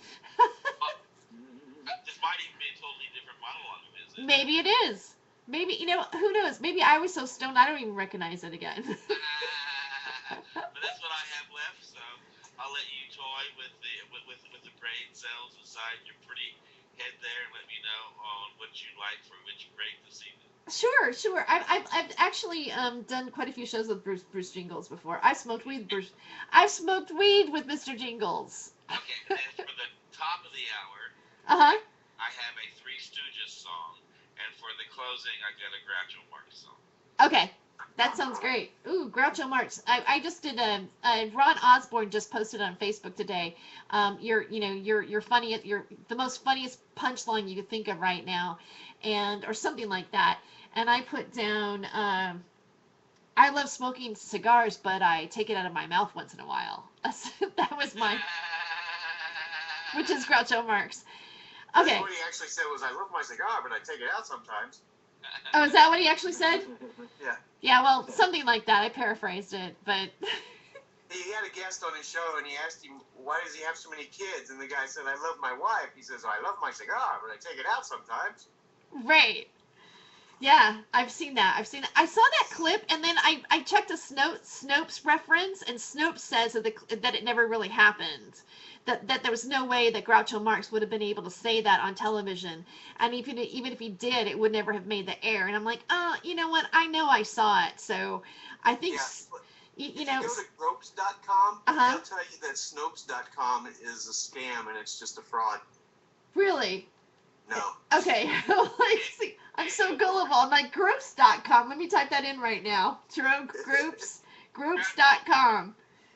This might even be a totally different monologue of his. Maybe it is. Maybe, who knows? Maybe I was so stoned I don't even recognize it again. But that's what I have left, so I'll let you toy with the brain cells inside your pretty head there and let me know on what you'd like for which break this evening. Sure. I've actually done quite a few shows with Bruce Jingles before. I've smoked weed with Mr. Jingles. Okay, and then for the top of the hour, Uh-huh. I have a Three Stooges song, and for the closing, I got a Groucho Marx song. Okay, that sounds great. Ooh, Groucho Marx. I just did Ron Osborne just posted on Facebook today. You're funny. You're the most funniest punchline you could think of right now, or something like that. And I put down, I love smoking cigars, but I take it out of my mouth once in a while. That was mine, which is Groucho Marx. Okay. What he actually said was, I love my cigar, but I take it out sometimes. Oh, is that what he actually said? Yeah. Yeah, well, something like that. I paraphrased it, but... He had a guest on his show, and he asked him, why does he have so many kids? And the guy said, I love my wife. He says, I love my cigar, but I take it out sometimes. Right. Yeah, I've seen that. I saw that clip, and then I checked a Snopes reference, and Snopes says that it never really happened. That there was no way that Groucho Marx would have been able to say that on television, and even if he did, it would never have made the air. And I'm like, oh, you know what? I know I saw it, so I think, If you go to gropes.com, they'll tell you that snopes.com is a scam and it's just a fraud. Really? No. Okay. See, I'm so gullible. I'm like, groups.com. Let me type that in right now. Jerome Groups. Groups.com.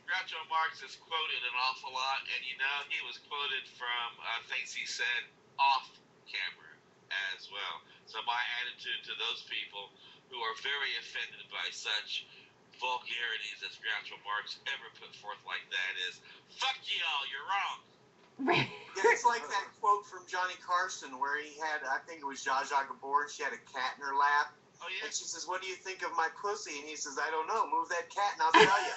Groucho Marx is quoted an awful lot, and he was quoted from things he said off camera as well. So my attitude to those people who are very offended by such vulgarities as Groucho Marx ever put forth like that is, fuck y'all, you're wrong. Yeah, it's like that quote from Johnny Carson where he had, I think it was Zsa Zsa Gabor, she had a cat in her lap. Oh, yeah? And she says, what do you think of my pussy? And he says, I don't know. Move that cat and I'll tell you.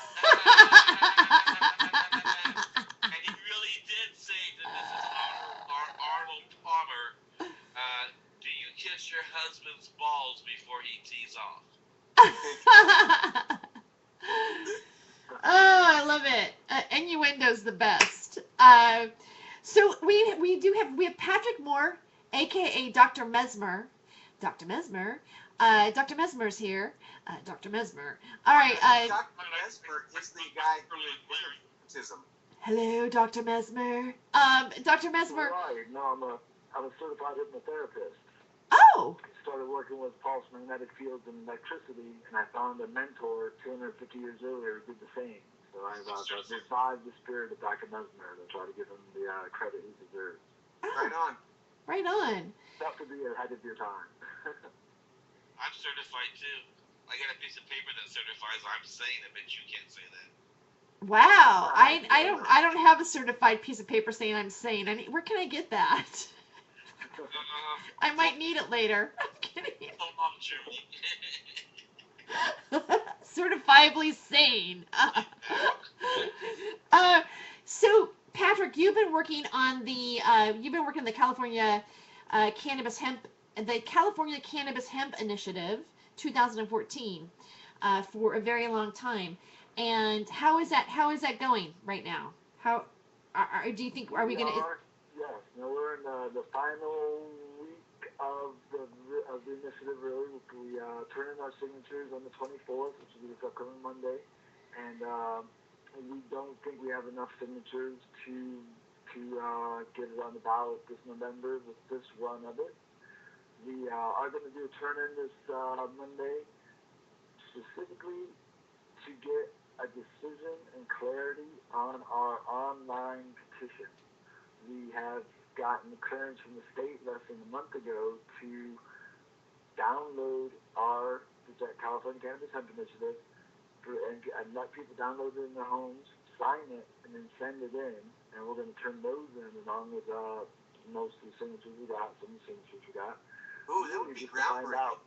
And he really did say to Mrs. Arnold Palmer, do you kiss your husband's balls before he tees off? Oh, I love it. Innuendo's the best. So we have Patrick Moore, aka Dr. Mesmer. Dr. Mesmer. Dr. Mesmer's here. Dr. Mesmer. All right. Dr. Mesmer is the guy who is hypnotism. Hello, Dr. Mesmer. Dr. Mesmer. Right. No, I'm a certified hypnotherapist. Oh. I started working with pulse magnetic fields and electricity, and I found a mentor 250 years earlier who did the same. So I've revived the spirit of Dr. Mesmer to try to give him the credit he deserves. Oh. Right on. Right on. That could be ahead of your time. I'm certified too. I got a piece of paper that certifies I'm sane. I bet you can't say that. Wow. I don't have a certified piece of paper saying I'm sane. Where can I get that? I might need it later. I'm kidding. Certifiably sane. So Patrick, you've been working on the California Cannabis Hemp Initiative, 2014, for a very long time. And how is that going right now? How do you think, are we We going to? are, yes. We're in the final week of the initiative. Really, we turn in our signatures on the 24th, which will be this upcoming Monday, and we don't think we have enough signatures to get it on the ballot this November with this run of it. We are going to do a turn in this Monday, specifically to get a decision and clarity on our online petition. We have gotten clearance from the state less than a month ago to download our California Cannabis Hemp Initiative and let people download it in their homes, sign it, and then send it in. And we're going to turn those in along with most of the signatures we got, some of the signatures we got. Ooh, that would be groundbreaking.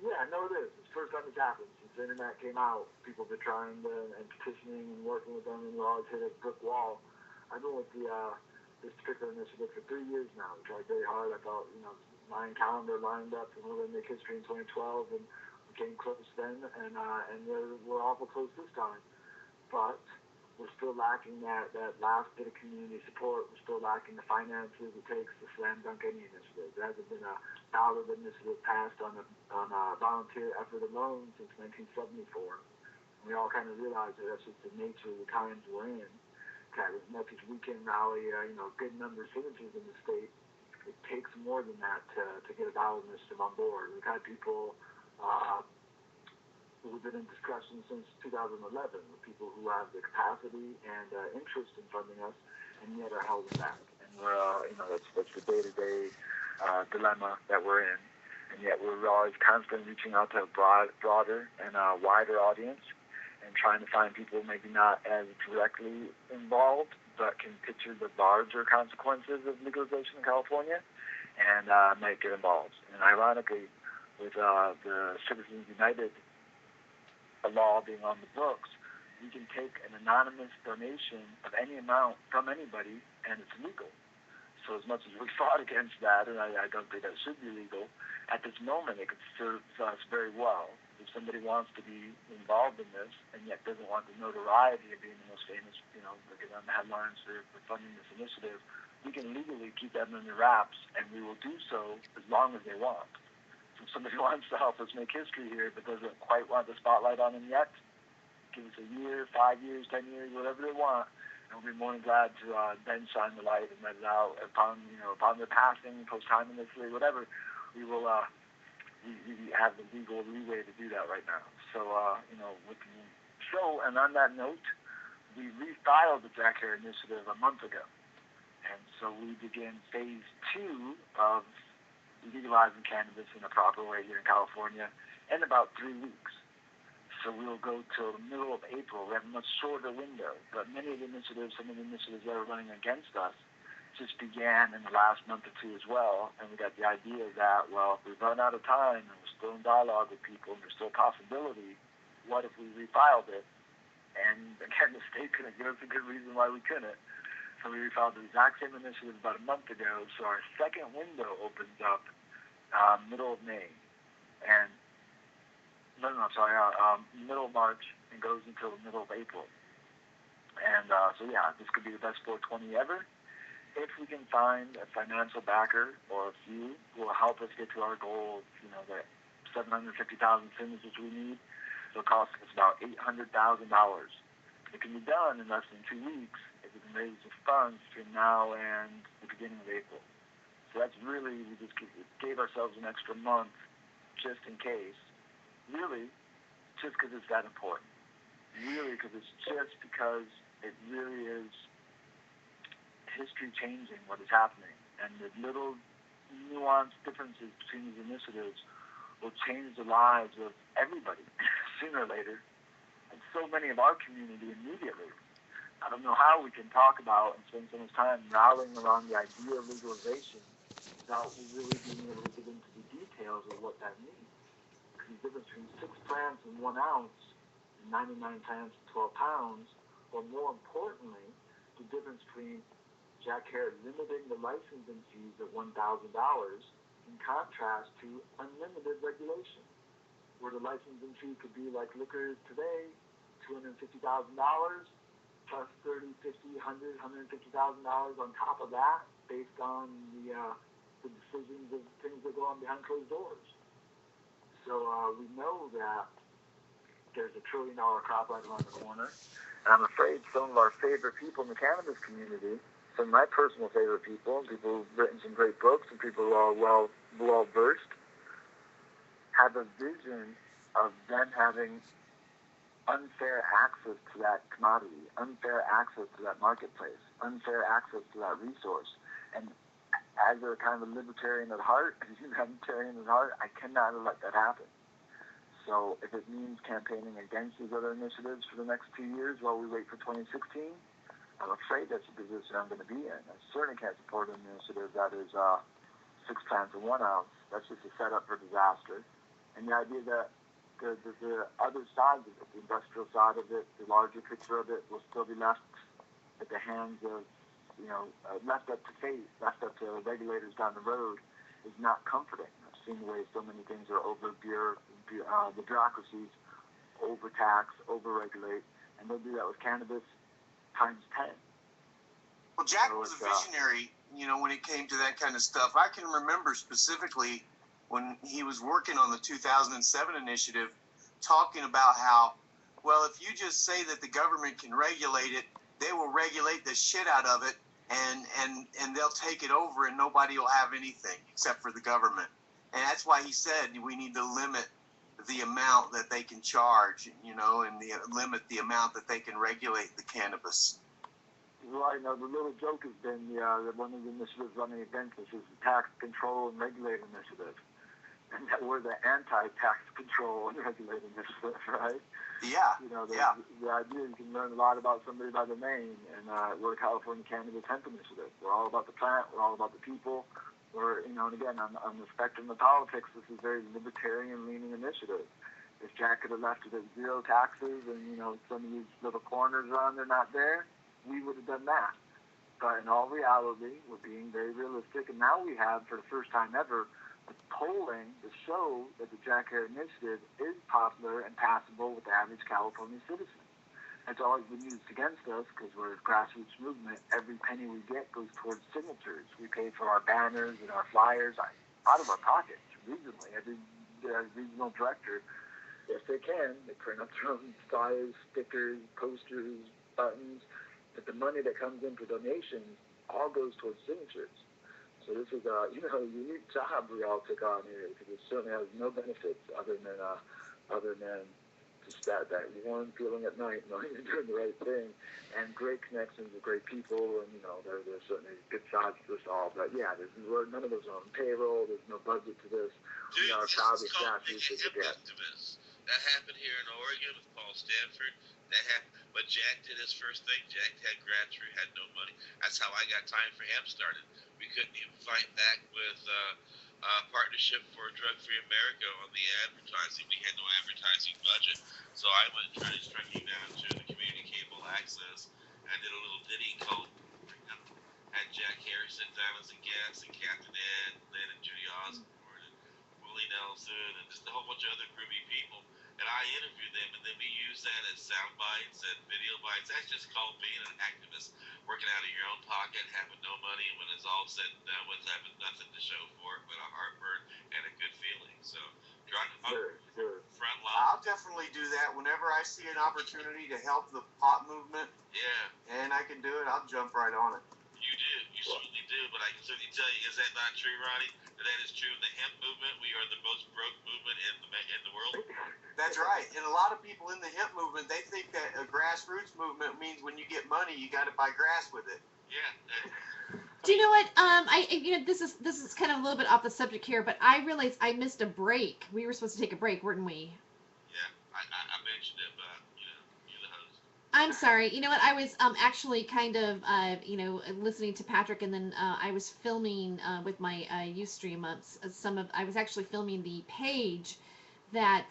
Yeah, no, it is. It's the first time it's happened since the internet came out. People have been trying and petitioning and working with them, and we always hit a brick wall. I've been with this particular initiative for 3 years now. We tried very hard. I thought, my calendar lined up, and we were going to make history in 2012, and we came close then, and we're awful close this time. But we're still lacking that last bit of community support. We're still lacking the finances it takes to slam dunk any initiative. There hasn't been a ballot initiative passed on a volunteer effort alone since 1974. And we all kind of realize that that's just the nature of the times we're in. That as much as we can rally a good number of signatures in the state, it takes more than that to get a ballot initiative on board. We've had people who've been in discussion since 2011 with people who have the capacity and interest in funding us, and yet are held back. And we're, that's the day-to-day dilemma that we're in. And yet we're always constantly reaching out to a broader and wider audience, and trying to find people maybe not as directly involved, but can picture the larger consequences of legalization in California, and might get involved. And ironically, with the Citizens United a law being on the books, we can take an anonymous donation of any amount from anybody, and it's legal. So as much as we fought against that, and I don't think that should be legal, at this moment it could serve us very well. If somebody wants to be involved in this, and yet doesn't want the notoriety of being the most famous, get on the headlines for funding this initiative, we can legally keep them under wraps, and we will do so as long as they want. If somebody wants to help us make history here but doesn't quite want the spotlight on them yet, give us a year, 5 years, 10 years, whatever they want, and we'll be more than glad to then shine the light and let it out upon their passing, posthumously, whatever. We will we have the legal leeway to do that right now. So with the show, and on that note, we refiled the Jack Hare Initiative a month ago, and so we begin phase 2 of legalizing cannabis in a proper way here in California in about 3 weeks. So we'll go till the middle of April. We have a much shorter window, but many of the initiatives, some of the initiatives that are running against us just began in the last month or two as well, and we got the idea that, well, if we run out of time and we're still in dialogue with people and there's still a possibility, what if we refiled it? And again, the state couldn't give us a good reason why we couldn't. So we refiled the exact same initiative about a month ago. So our second window opens up middle of May, and middle of March, and goes until the middle of April. And this could be the best 420 ever if we can find a financial backer or a few who will help us get to our goal of, the 750,000 signatures we need. It'll cost us about $800,000. It can be done in less than 2 weeks if we can raise the funds between now and the beginning of April. So that's really, we just gave ourselves an extra month just in case. Really, just because it's that important. Really, because it really is history changing what is happening. And the little nuanced differences between these initiatives will change the lives of everybody sooner or later, and so many of our community immediately. I don't know how we can talk about and spend so much time rallying around the idea of legalization without really being able to get into the details of what that means. Because the difference between 6 plants and 1 ounce and 99 plants and 12 pounds, or more importantly, the difference between Jack Herer limiting the licensing fees at $1,000 in contrast to unlimited regulation, where the licensing fee could be like liquor today, $250,000 plus $30, $50, $100, $150,000 on top of that, based on the decisions of things that go on behind closed doors. So we know that there's $1 trillion crop right around the corner, and I'm afraid some of our favorite people in the cannabis community, some of my personal favorite people who've written some great books and people who are well versed, have a vision of them having unfair access to that commodity, unfair access to that marketplace, unfair access to that resource. And as a kind of a libertarian at heart, as a humanitarian at heart, I cannot let that happen. So if it means campaigning against these other initiatives for the next 2 years while we wait for 2016, I'm afraid that's the position I'm going to be in. I certainly can't support an initiative that is 6 plants in 1 ounce. That's just a setup for disaster. And the idea that the other side of it, the industrial side of it, the larger picture of it, will still be left at the hands of, left up to fate, left up to regulators down the road, is not comforting. I've seen the way so many things are the bureaucracies overtax, overregulate, and they'll do that with cannabis times 10. Well, Jack was a visionary, when it came to that kind of stuff. I can remember specifically when he was working on the 2007 initiative, talking about how, well, if you just say that the government can regulate it, they will regulate the shit out of it, and they'll take it over, and nobody will have anything except for the government. And that's why he said we need to limit the amount that they can charge, and limit the amount that they can regulate the cannabis. Right. Now, the little joke has been that one of the initiatives running against us is the Tax Control and Regulate Initiative, and that we're the anti-tax control and regulate initiative, right? Yeah. The idea you can learn a lot about somebody by the name, and we're the California Cannabis Hemp Initiative. We're all about the plant. We're all about the people. We're, and again, on the spectrum of politics, this is a very libertarian-leaning initiative. If Jack could have left it at 0 taxes and, some of these little corners around there not there, we would have done that. But in all reality, we're being very realistic, and now we have, for the first time ever, the polling to show that the Jack Herer Initiative is popular and passable with the average California citizen. It's always been used against us because we're a grassroots movement. Every penny we get goes towards signatures. We pay for our banners and our flyers out of our pockets regionally. Every regional director, if they can, they print up their own flyers, stickers, posters, buttons. But the money that comes in for donations all goes towards signatures. So this is a unique job we all took on here, because it certainly has no benefits other than just that warm feeling at night knowing you're doing the right thing, and great connections with great people, and there's certainly good sides to this all. But yeah, none of those are on payroll. There's no budget to this. Dude, We are this proud is of called grassroots making as it gets. activists. That happened here in Oregon with Paul Stanford. That happened, but Jack did his first thing. Jack had grants where he had no money. That's how I got Time for Hemp started. We couldn't even fight back with Partnership for Drug-Free America on the advertising. We had no advertising budget. So I went and tried striking down to the community cable access and did a little ditty called, had Jack Herer sit down as a guest, and Captain Ed, Lynn and Judy Osborne, and Willie Nelson, and just a whole bunch of other groovy people. And I interviewed them, and then we used that as sound bites and video bites. That's just called being an activist, working out of your own pocket, having no money, when it's all said and done with, having nothing to show for it but a heartburn and a good feeling. So, Sure. front line. I'll definitely do that whenever I see an opportunity to help the pot movement. Yeah. And I can do it. I'll jump right on it. You do. You certainly do. But I can certainly tell you, is that not true, Ronnie? That is true. The hemp movement, we are the most broke movement in the world. That's right. And a lot of people in the hemp movement, they think that a grassroots movement means when you get money, you got to buy grass with it. Yeah. Do you know what? This is kind of a little bit off the subject here, but I realized I missed a break. We were supposed to take a break, weren't we? Yeah, I mentioned it, but you're the host. I'm sorry. You know what? I was actually kind of listening to Patrick, and then I was filming with my Ustream I was actually filming the page that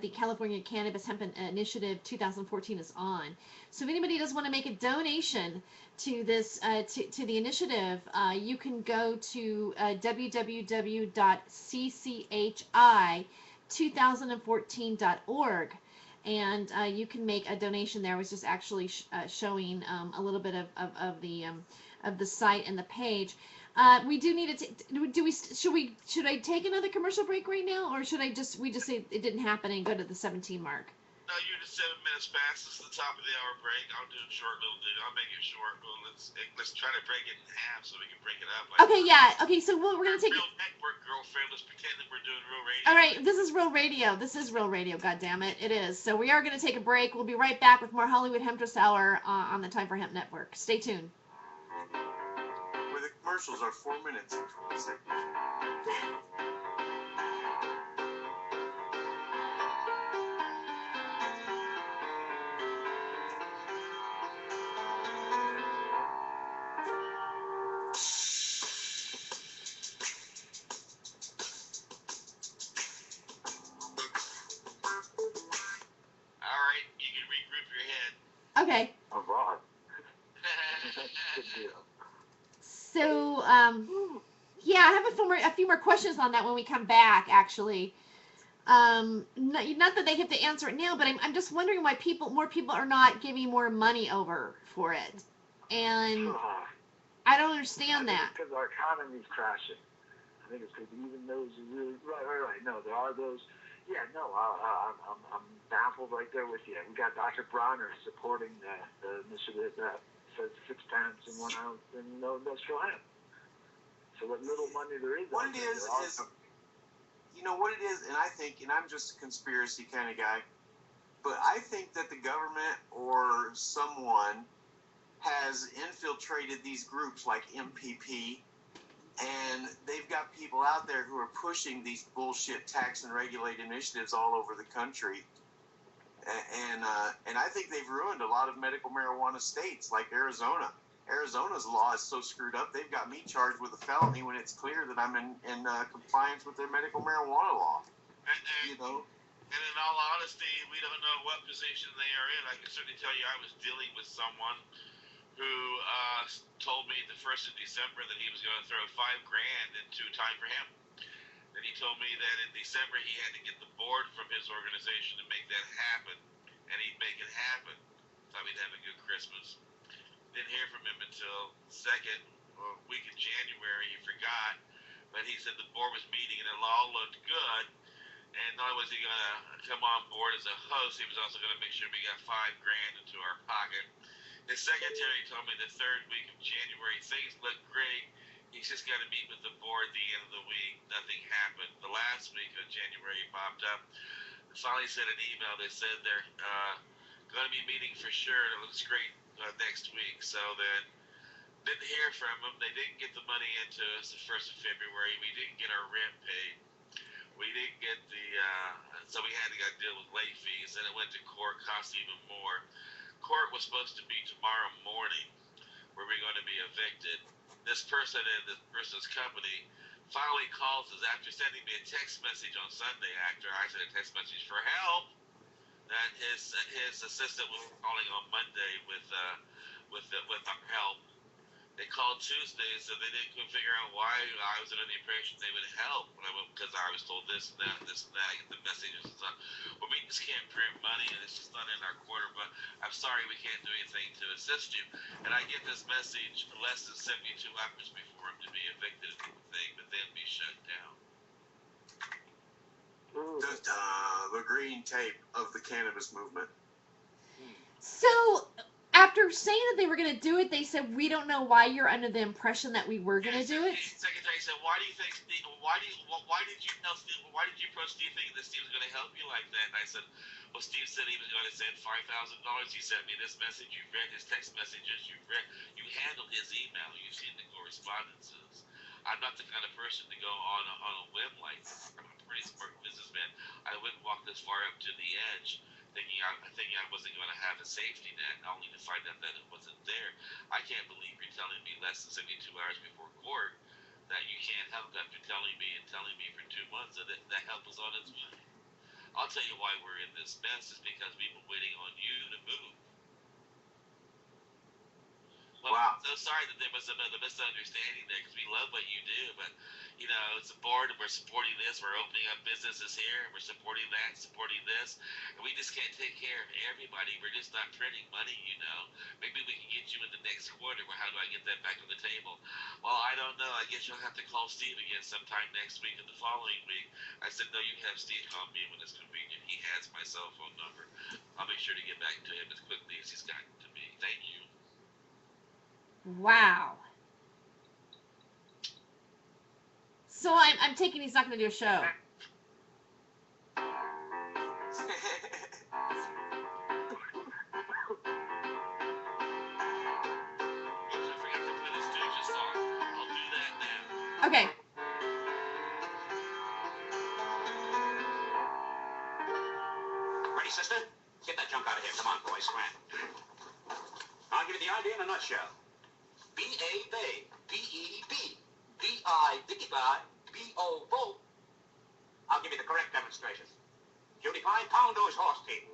the California Cannabis Hemp Initiative 2014 is on. So if anybody does want to make a donation to this to the initiative, you can go to www.cchi2014.org, and you can make a donation there. I was just actually showing a little bit of the site and the page. We do need to. Should I take another commercial break right now, or should we just say it didn't happen and go to the 17 mark? No, you're just 7 minutes past. This is the top of the hour break. I'll do a short little thing. I'll make it short. Well, let's try to break it in half so we can break it up. Okay, yeah. Okay, so we're gonna take. Real network, girlfriend. Let's pretend that we're doing real radio. All right, this is real radio. This is real radio. God damn it, it is. So we are gonna take a break. We'll be right back with more Hollywood Hemptress Hour on the Time for Hemp Network. Stay tuned. Where the commercials are 4 minutes and 20 seconds. All right, you can regroup your head. Okay. All right. Good deal. So, yeah, I have a few more questions on that when we come back, actually. Not that they have to answer it now, but I'm just wondering why more people are not giving more money over for it. And I don't understand that. Because our economy's crashing. I think it's because even those who really, right. No, there are those. Yeah, no, I'm baffled right there with you. We got Dr. Bronner supporting the initiative that says 6 pence and 1 ounce and no industrial hemp. So what little money there is, What it is, you know what it is, and I think, and I'm just a conspiracy kind of guy, but I think that the government or someone has infiltrated these groups like MPP, and they've got people out there who are pushing these bullshit tax and regulate initiatives all over the country. And I think they've ruined a lot of medical marijuana states like Arizona. Arizona's law is so screwed up, they've got me charged with a felony when it's clear that I'm in compliance with their medical marijuana law. You know? And in all honesty, we don't know what position they are in. I can certainly tell you I was dealing with someone who told me the 1st of December that he was going to throw $5,000 into Time for Hemp. And he told me that in December he had to get the board from his organization to make that happen. And he'd make it happen. Thought we'd have a good Christmas. Didn't hear from him until second week of January. He forgot. But he said the board was meeting and it all looked good. And not only was he going to come on board as a host, he was also going to make sure we got $5,000 into our pocket. His secretary told me the 3rd week of January, things look great. He's just got to meet with the board at the end of the week. Nothing happened. The last week of January he popped up. Finally sent an email. They said they're going to be meeting for sure. And it looks great next week. So then didn't hear from them. They didn't get the money into us the 1st of February. We didn't get our rent paid. We didn't get so we had to deal with late fees. Then it went to court, cost even more. Court was supposed to be tomorrow morning where we're going to be evicted. This person and this person's company finally calls us after sending me a text message on Sunday after I sent a text message for help that his assistant was calling on Monday with our help. They called Tuesday, so they couldn't figure out why I was under the impression they would help. Because I was told this and that, I get the messages and stuff. Well, we just can't print money, and it's just not in our quarter, but I'm sorry we can't do anything to assist you. And I get this message less than 72 hours before him to be evicted from the thing, but then be shut down. The green tape of the cannabis movement. So, after saying that they were going to do it, they said, we don't know why you're under the impression that we were going to do it. The secretary said, why did you approach Steve thinking that Steve was going to help you like that? And I said, well, Steve said he was going to send $5,000. He sent me this message. You've read his text messages. You handled his email. You've seen the correspondences. I'm not the kind of person to go on a whim like that. I'm a pretty smart businessman. I wouldn't walk this far up to the edge thinking I wasn't going to have a safety net, only to find out that it wasn't there. I can't believe you're telling me less than 72 hours before court that you can't help after telling me for 2 months that help was on its way. I'll tell you why we're in this mess is because we've been waiting on you to move. Well, Wow. I'm so sorry that there was a misunderstanding there because we love what you do, but it's a board and we're supporting this. We're opening up businesses here and we're supporting that, supporting this, and we just can't take care of everybody. We're just not printing money. Maybe we can get you in the next quarter. Well, how do I get that back on the table? Well, I don't know. I guess you'll have to call Steve again sometime next week or the following week. I said, no, you have Steve call me when it's convenient. He has my cell phone number. I'll make sure to get back to him as quickly as he's gotten to me. Thank you. Wow. So I'm taking he's not going to do a show. Okay. Ready, sister? Get that junk out of here. Come on, boys. Scram. I'll give you the idea in a nutshell. B-A-Bay, B-E-B, B-I, Dicky-Bye, B-O-Bo. I'll give you the correct demonstration. Cutie pie, pound those horse teeth.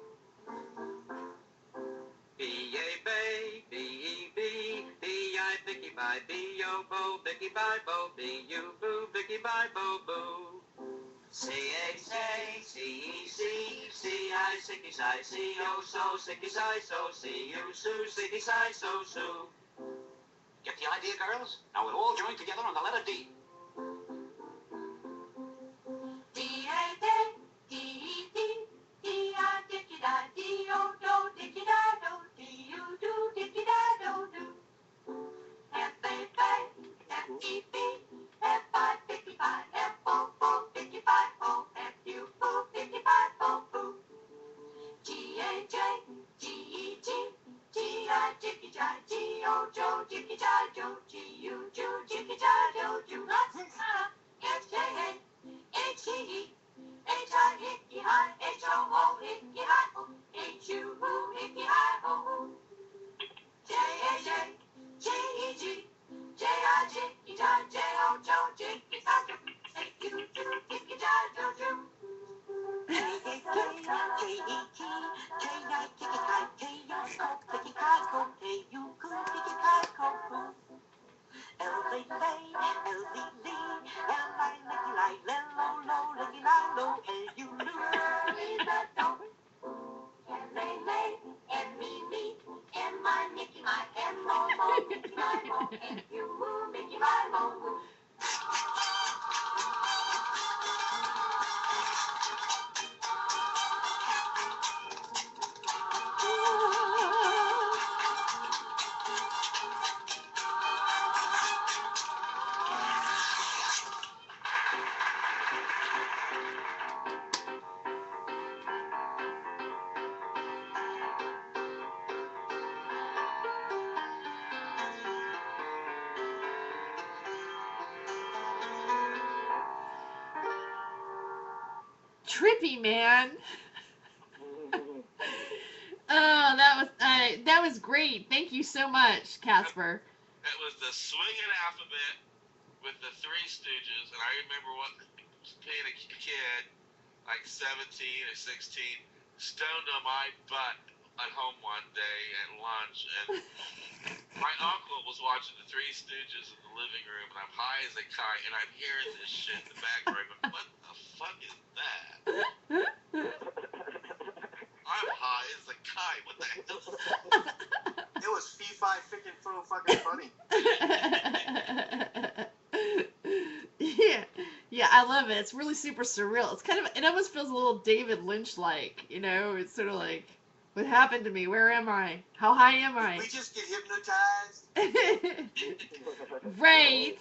B-A-Bay, B-E-B, B-I, Dicky-Bye, B-O-Bo, Bicky-Bye, Bo, B-U-Boo, Bicky-Bye, Bo-Boo. C-A-C, C-E-C, C-I, Sicky-Si, C-O-So, Sicky-Si, So, C-U-Soo, Sicky-Si, So, Soo. Get the idea, girls? Now we'll all join together on the letter D. D-A-D, D-E-D, D-I, Dicky-Di, D-O-Do, Dicky-Di-Do, D-U-Do, Dicky-Di-Do-Do. F-A-Bay, F-E-B, F-I, Dicky-Bye, F-O-Bo, Dicky-Bye, Bo, F-U-Boo, Dicky-Bye, Bo-Boo. G-A-J, G-E-G, G-I, Dicky-Di, G-O-Jo, Dicky-Di-Do, G-U-Do, Dicky-Di-Do-Do. S-J-A, H-E-E, H-I, Hicky-Hi, H-O-O, Hicky-Hi-O, H-U-Hoo, Hicky-Hi-O. J-A-J, J-E-G, J-I-J, J-I, J-O-Jo, Dicky-Di-Do, H-U-Do, Dicky-Di-Do-Do. J-A-K, J-E-T, J-I, Dicky-Hi, J-O-Ko, Dicky-Hi-Ko, K-U-Koo, Dicky-Hi-Ko-Koo. L-A-Lay, L-E-Lee, L-I, Licky-Lie, L-O-Lo, Licky-Lie-Lo, L-U-Loo, L-E-Lo, L-A-Lay, M-E-Me, M-I, Nicky-My, M-O-Mo, Nicky-My-Mo, M-U-Moo, Nicky-My-Mo-Moo. Trippy, man. Oh, that was great. Thank you so much, Casper. That was the swinging alphabet with the Three Stooges, and I remember being a kid, like 17 or 16, stoned on my butt at home one day at lunch, and my uncle was watching the Three Stooges in the living room, and I'm high as a kite, and I'm hearing this shit in the background. What the fuck is that? I'm high as a kite. What the hell? It was fee-fi fickin' fo fucking funny. Yeah, I love it. It's really super surreal. It almost feels a little David Lynch-like, It's sort of like, what happened to me? Where am I? How high am I? Did we just get hypnotized? Right.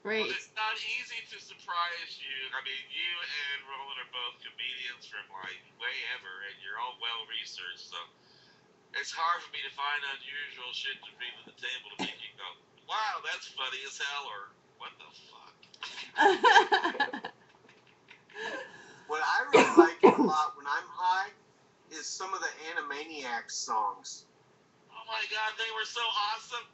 Well, it's not easy to surprise you. I mean, you and Roland are both comedians from like way ever, and you're all well researched, so it's hard for me to find unusual shit to bring to the table to make you go, wow, that's funny as hell, or what the fuck. What I really like a lot when I'm high is some of the Animaniacs songs. Oh my god, they were so awesome.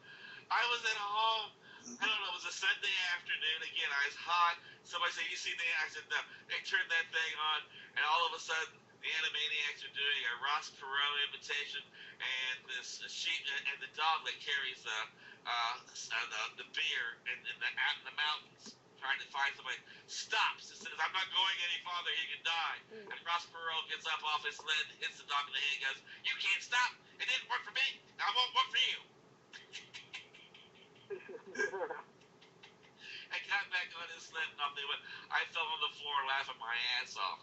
I was at home I don't know, it was a Sunday afternoon. Again, I was hot. Somebody said, "You see that?" I said, "No." They turned that thing on, and all of a sudden, the Animaniacs are doing a Ross Perot imitation, and this sheep and the dog that carries the beer out in the mountains, trying to find somebody, stops and says, "I'm not going any farther. He can die." And Ross Perot gets up off his sled, hits the dog in the head, and goes, "You can't stop. It didn't work for me. Now it won't work for you." I got back on his sled and nothing, but I fell on the floor laughing my ass off.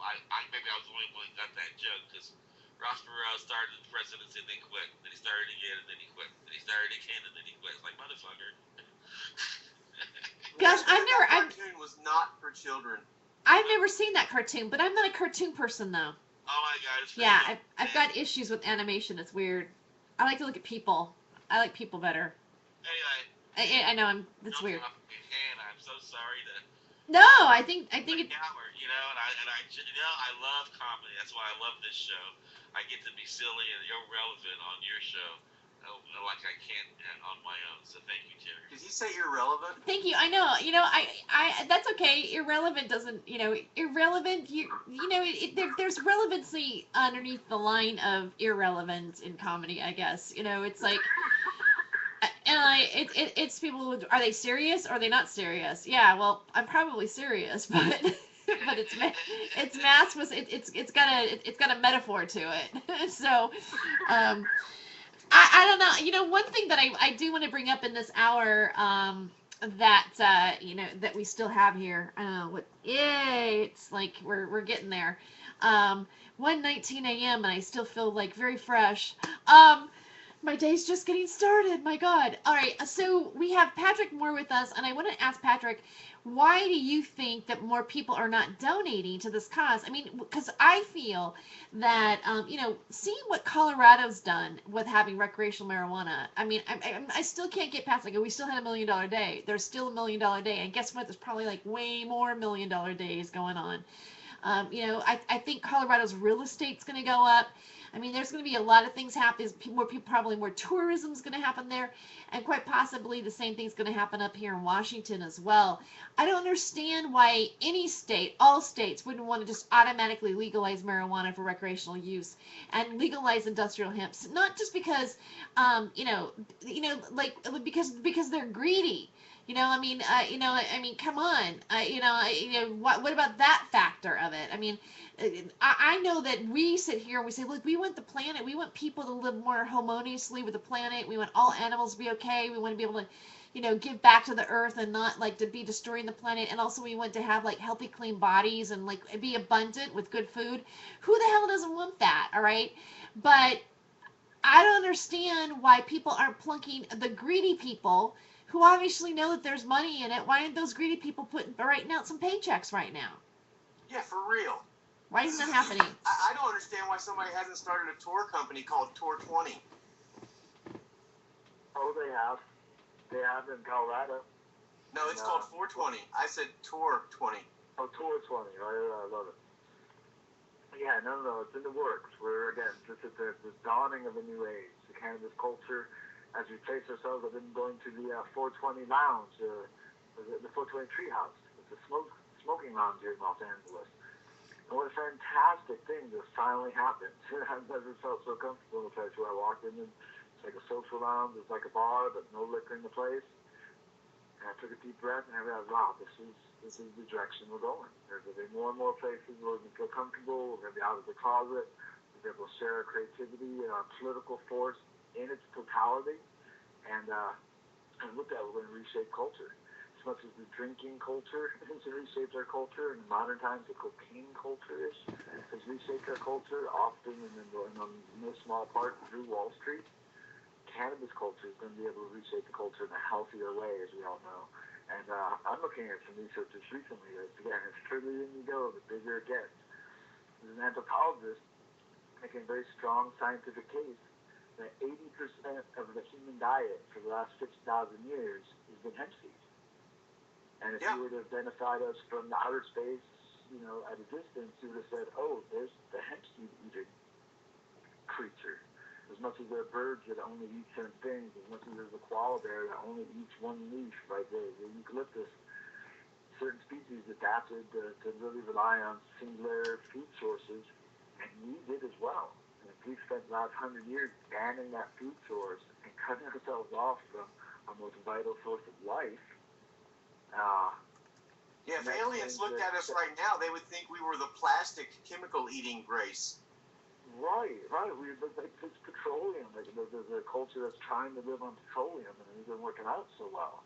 Maybe I was the only one who got that joke, because Ross Perot started the presidency and then quit. Then he started again and then he quit. Then he started again and then he quit. It's like, motherfucker. Gosh, That cartoon was not for children. I've never seen that cartoon, but I'm not a cartoon person though. Oh my god, it's Yeah, I've got issues with animation. It's weird. I like to look at people. I like people better. Anyway. I know it's weird. I'm so sorry to. No, I think it. I love comedy. That's why I love this show. I get to be silly and irrelevant on your show, like I can't on my own. So thank you, Terry. Did he say irrelevant? Thank you. I know. I that's okay. Irrelevant doesn't. Irrelevant. There's relevancy underneath the line of irrelevant in comedy. I guess. It's like. And it's people who, are they serious or are they not serious? Yeah, well, I'm probably serious, but it's mass was it's got a metaphor to it. So I don't know. One thing that I do want to bring up in this hour that that we still have here. Yay! It's like we're getting there. 1:19 a.m. and I still feel like very fresh. My day's just getting started. My God. All right. So we have Patrick Moore with us, and I want to ask Patrick, why do you think that more people are not donating to this cause? I mean, because I feel that, seeing what Colorado's done with having recreational marijuana, I mean, I still can't get past, we still had $1 million day. There's still $1 million day. And guess what? There's probably like way more $1 million days going on. I think Colorado's real estate's going to go up. I mean, there's going to be a lot of things happening. Probably more tourism is going to happen there, and quite possibly the same thing's going to happen up here in Washington as well. I don't understand why any state, all states, wouldn't want to just automatically legalize marijuana for recreational use and legalize industrial hemp. Not just because, because they're greedy. Come on. What about that factor of it? I mean, I know that we sit here and we say, look, we want the planet. We want people to live more harmoniously with the planet. We want all animals to be okay. We want to be able to, give back to the earth and not to be destroying the planet. And also we want to have healthy, clean bodies and be abundant with good food. Who the hell doesn't want that? All right. But I don't understand why people aren't plunking the greedy people who obviously know that there's money in it. Why aren't those greedy people writing out some paychecks right now? Yeah, for real. Why isn't that happening? I don't understand why somebody hasn't started a tour company called Tour 20. Oh, they have. They have in Colorado. No, it's called 420. I said Tour 20. Oh, Tour 20. I love it. Yeah, no, it's in the works. We're, again, just at the dawning of a new age. The cannabis culture, as we place ourselves, I've been going to the 420 Lounge, the 420 Treehouse. It's a smoking lounge here in Los Angeles. And what a fantastic thing just finally happened. I've never felt so comfortable in a place where I walked in and it's like a social lounge, it's like a bar, but no liquor in the place. And I took a deep breath and I realized, wow, this is the direction we're going. There's going to be more and more places where we feel comfortable, we're going to be out of the closet, we're going to be able to share our creativity and our political force in its totality, and with that, we're going to reshape culture. As much as the drinking culture has reshaped our culture, in modern times, the cocaine culture has reshaped our culture, often in no small part through Wall Street. Cannabis culture is going to be able to reshape the culture in a healthier way, as we all know. And I'm looking at some research just recently that, again, as further in you go, the bigger it gets. There's an anthropologist making a very strong scientific case that 80% of the human diet for the last 6,000 years has been hemp seed. And if you were to have identified us from the outer space, at a distance, you would have said, oh, there's the hemp seed eating creature. As much as there are birds that only eat certain things, as much as there's a koala bear that only eats one leaf, right? The eucalyptus, certain species adapted to really rely on singular food sources, and we did as well. And if we spent the last 100 years banning that food source and cutting ourselves off from our most vital source of life, yeah, if aliens looked at us right now, they would think we were the plastic chemical eating race. Right. It's petroleum. Like, there's a culture that's trying to live on petroleum, and it isn't working out so well.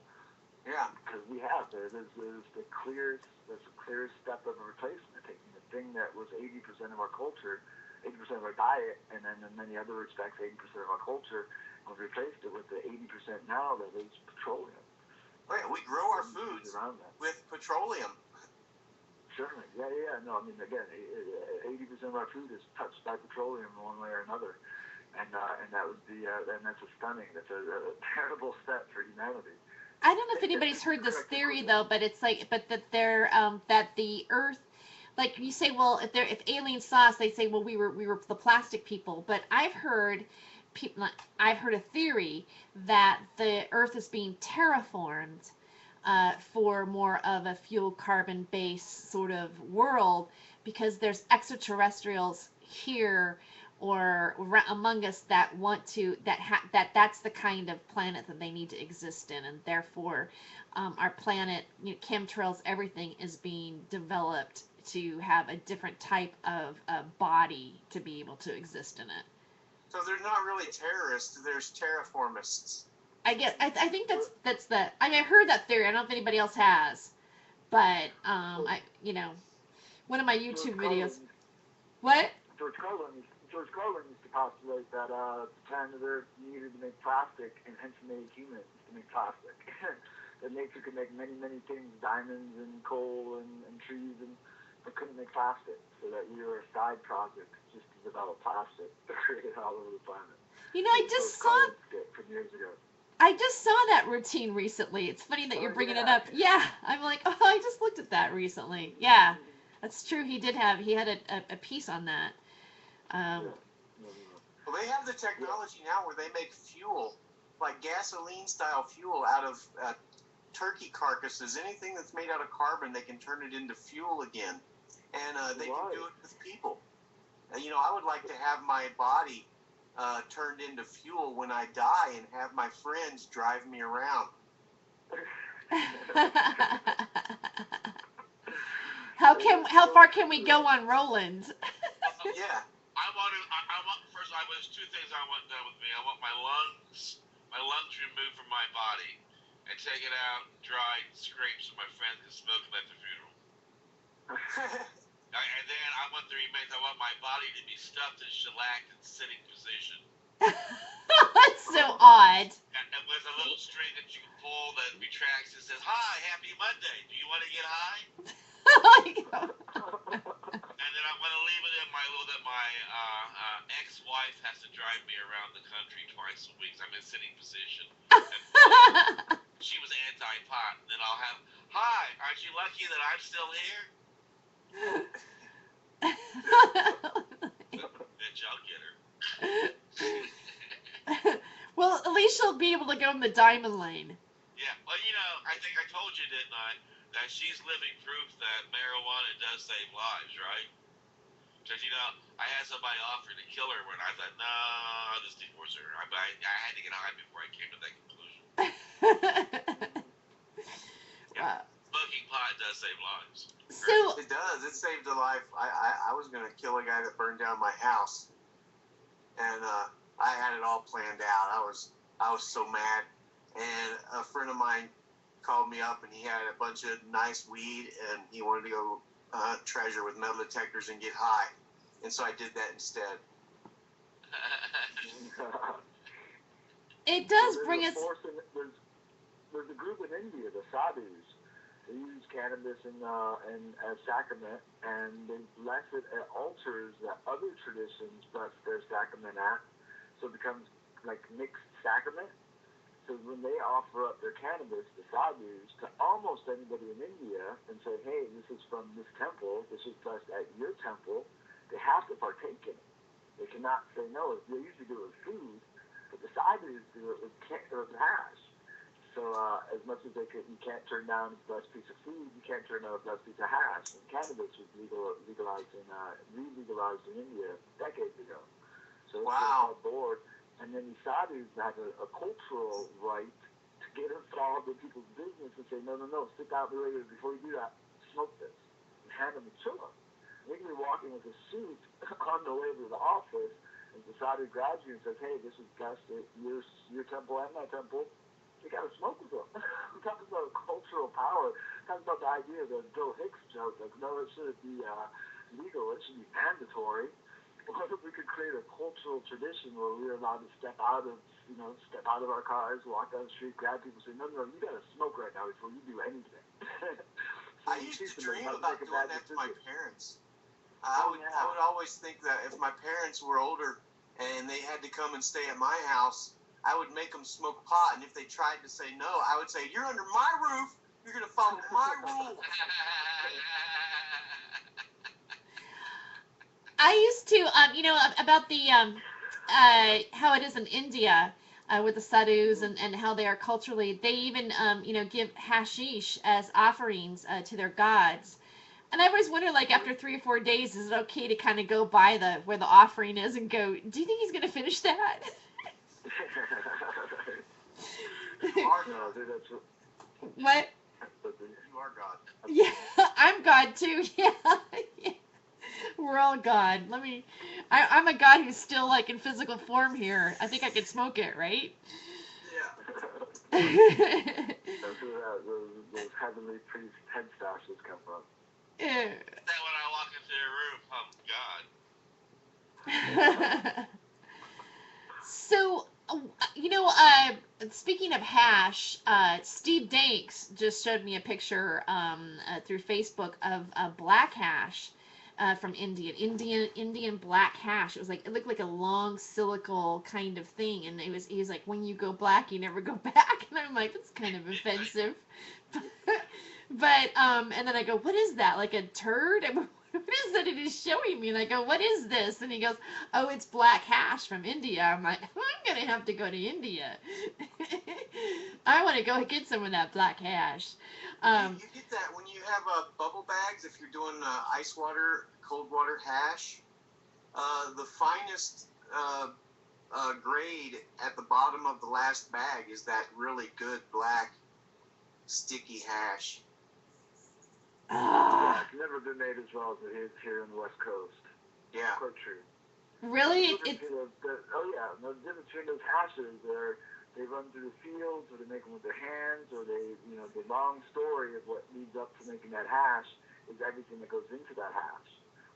Yeah. Because there's the clearest step of a replacement, taking the thing that was 80% of our culture, 80% of our diet, and then in many other respects, 80% of our culture, and we replaced it with the 80% now that is petroleum. Right, we grow our foods with petroleum. Certainly, yeah. No, I mean, again, 80% of our food is touched by petroleum in one way or another, and that would be, and that's that's a terrible step for humanity. I don't know if anybody's heard this theory though, but it's like, but that they're that the Earth, like you say, well, if aliens saw us, they say, well, we were the plastic people. But I've heard a theory that the Earth is being terraformed for more of a fuel carbon based sort of world, because there's extraterrestrials here or among us that want to that's the kind of planet that they need to exist in, and therefore our planet, chemtrails, everything is being developed to have a different type of body to be able to exist in it. So they're not really terrorists, there's terraformists. I think that's the, I mean, I've heard that theory. I don't know if anybody else has, but one of my YouTube videos. What? George Carlin used to postulate that the planet Earth needed to make plastic, and hence made humans to make plastic. That nature could make many, many things, diamonds and coal and trees, but couldn't make plastic. So that we were a side project just to develop plastic to create it all over the planet. I just saw it from years ago. I just saw that routine recently. It's funny that you're bringing it up. Yeah, I'm like, oh, I just looked at that recently. Yeah, that's true. He had a piece on that. Well, they have the technology now where they make fuel, like gasoline-style fuel, out of turkey carcasses. Anything that's made out of carbon, they can turn it into fuel again, and they can do it with people. I would like to have my body turned into fuel when I die, and have my friends drive me around. How far can we go on Roland? Yeah. There's two things I want done with me. I want my lungs removed from my body, and take it out, dried, scraped, so my friends can smoke them at the funeral. And then I want the remains. I want my body to be stuffed in shellac in sitting position. That's so odd. And with a little string that you can pull that retracts and says, "Hi, happy Monday. Do you want to get high?" And then I'm going to leave it in that my ex-wife has to drive me around the country twice a week. I'm in sitting position. She was anti-pot. And then I'll have, "Hi, aren't you lucky that I'm still here?" Bitch, I'll get her. Well, at least she'll be able to go in the diamond lane. Yeah, well, I think I told you, didn't I, that she's living proof that marijuana does save lives, right? Because, I had somebody offer to kill her when I thought, no, I'll just divorce her. I had to get high before I came to that conclusion. Yeah, smoking pot does save lives. So it does. It saved a life. I was going to kill a guy that burned down my house, and I had it all planned out. I was so mad, and a friend of mine called me up, and he had a bunch of nice weed, and he wanted to go treasure with metal detectors and get high, and so I did that instead. It does bring us. There's a group in India, the sadhus. They use cannabis as sacrament, and they bless it at altars that other traditions bless their sacrament at. So it becomes like mixed sacrament. So when they offer up their cannabis, the sadhus, to almost anybody in India and say, hey, this is from this temple, this is blessed at your temple, they have to partake in it. They cannot say no. They usually do it with food, but the Saudis do it with hash. So as much as you can't turn down the best piece of food, you can't turn down the best piece of hash. And cannabis was re-legalized in India decades ago. So it's Wow. on board. And then the Saudis have a cultural right to get involved in people's business and say, no, sit down before you do that, smoke this, and hand them a chilla. They can be walking with a suit on the way to the office, and the Saudi grabs you and says, hey, this is best at your temple and my temple. You gotta smoke with them. We're talking about cultural power. We're talking about the idea of the Bill Hicks joke, like, no, it shouldn't be legal, it should be mandatory. What if we could create a cultural tradition where we're allowed to step out of our cars, walk down the street, grab people, say, no, you gotta smoke right now before you do anything. So I used to dream about doing that to my parents. I would always think that if my parents were older and they had to come and stay at my house, I would make them smoke pot, and if they tried to say no, I would say, you're under my roof, you're going to follow my rules. I used to, about the how it is in India with the sadhus and how they are culturally. They even, give hashish as offerings to their gods. And I always wonder, like, after 3 or 4 days, is it okay to kind of go by where the offering is and go, do you think he's going to finish that? You are God. What? You are God. Yeah, I'm God too. Yeah. We're all God. I'm a God who's still like in physical form here. I think I could smoke it, right? Yeah. That's where those heavenly priest head stashes come from. Yeah. That when I walk into your room, God. So, speaking of hash, Steve Danks just showed me a picture through Facebook of black hash from Indian black hash. It looked like a long cylindrical kind of thing, and he was like, when you go black, you never go back. And I'm like, that's kind of offensive. But and then I go, what is that? Like a turd? What is that it is showing me? And I go, what is this? And he goes, oh, it's black hash from India. I'm like, I'm going to have to go to India. I want to go get some of that black hash. You get that when you have bubble bags, if you're doing ice water, cold water hash. The finest grade at the bottom of the last bag is that really good black sticky hash. Yeah, it's never been made as well as it is here on the West Coast. Yeah. Quite true. Really? The difference between those hashes, they run through the fields, or they make them with their hands, or the long story of what leads up to making that hash is everything that goes into that hash.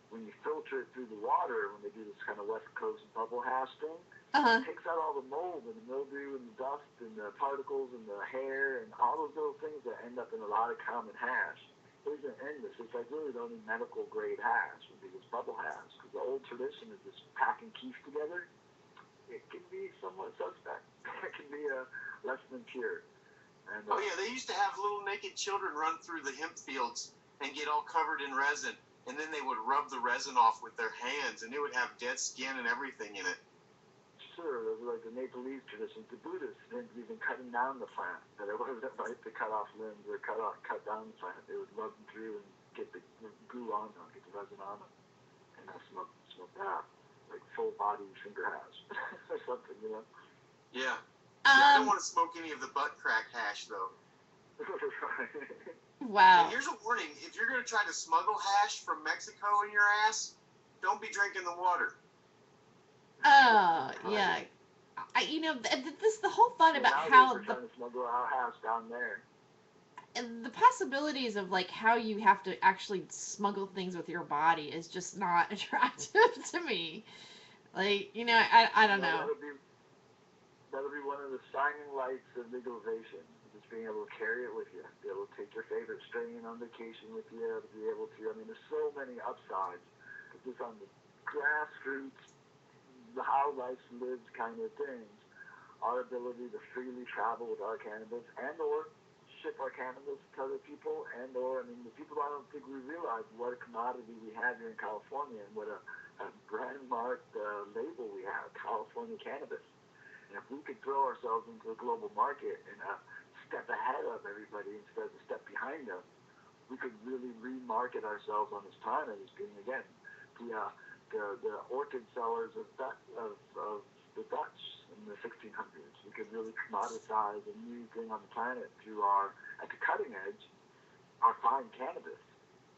When you filter it through the water, when they do this kind of West Coast bubble hash thing, it takes out all the mold and the mildew and the dust and the particles and the hair and all those little things that end up in a lot of common hash. It isn't endless. It's like really the only medical grade hash would be this bubble hash, because the old tradition is just packing keef together. It can be somewhat suspect. It can be less than pure. And, they used to have little naked children run through the hemp fields and get all covered in resin, and then they would rub the resin off with their hands, and it would have dead skin and everything in it. Sure, those are like the Nepalese traditions. The Buddhists didn't even cutting down the plant. That it wasn't right to cut off limbs or cut down the plant. They would rub them through and get the glue on them, get the resin on them, and smoke that, like full body finger hash or something, Yeah. I don't want to smoke any of the butt crack hash though. Wow. And here's a warning: if you're going to try to smuggle hash from Mexico in your ass, don't be drinking the water. Oh, yeah. This the whole thought about how trying to smuggle our hash down there. The possibilities of like how you have to actually smuggle things with your body is just not attractive to me. Like, I don't know. That'll be one of the shining lights of legalization. Just being able to carry it with you, be able to take your favorite strain on vacation with you, to be able to. I mean, there's so many upsides. Just on the grassroots, the how life lives kind of things. Our ability to freely travel with our cannabis and/or ship our cannabis to other people, and/or, the people, I don't think we realize what a commodity we have here in California, and what a brand marked label we have, California cannabis. And if we could throw ourselves into the global market and step ahead of everybody instead of a step behind them, we could really remarket ourselves on this planet as being, again, the orchid sellers of the Dutch in the 1600s. We could really commoditize a new thing on the planet through at the cutting edge, our fine cannabis.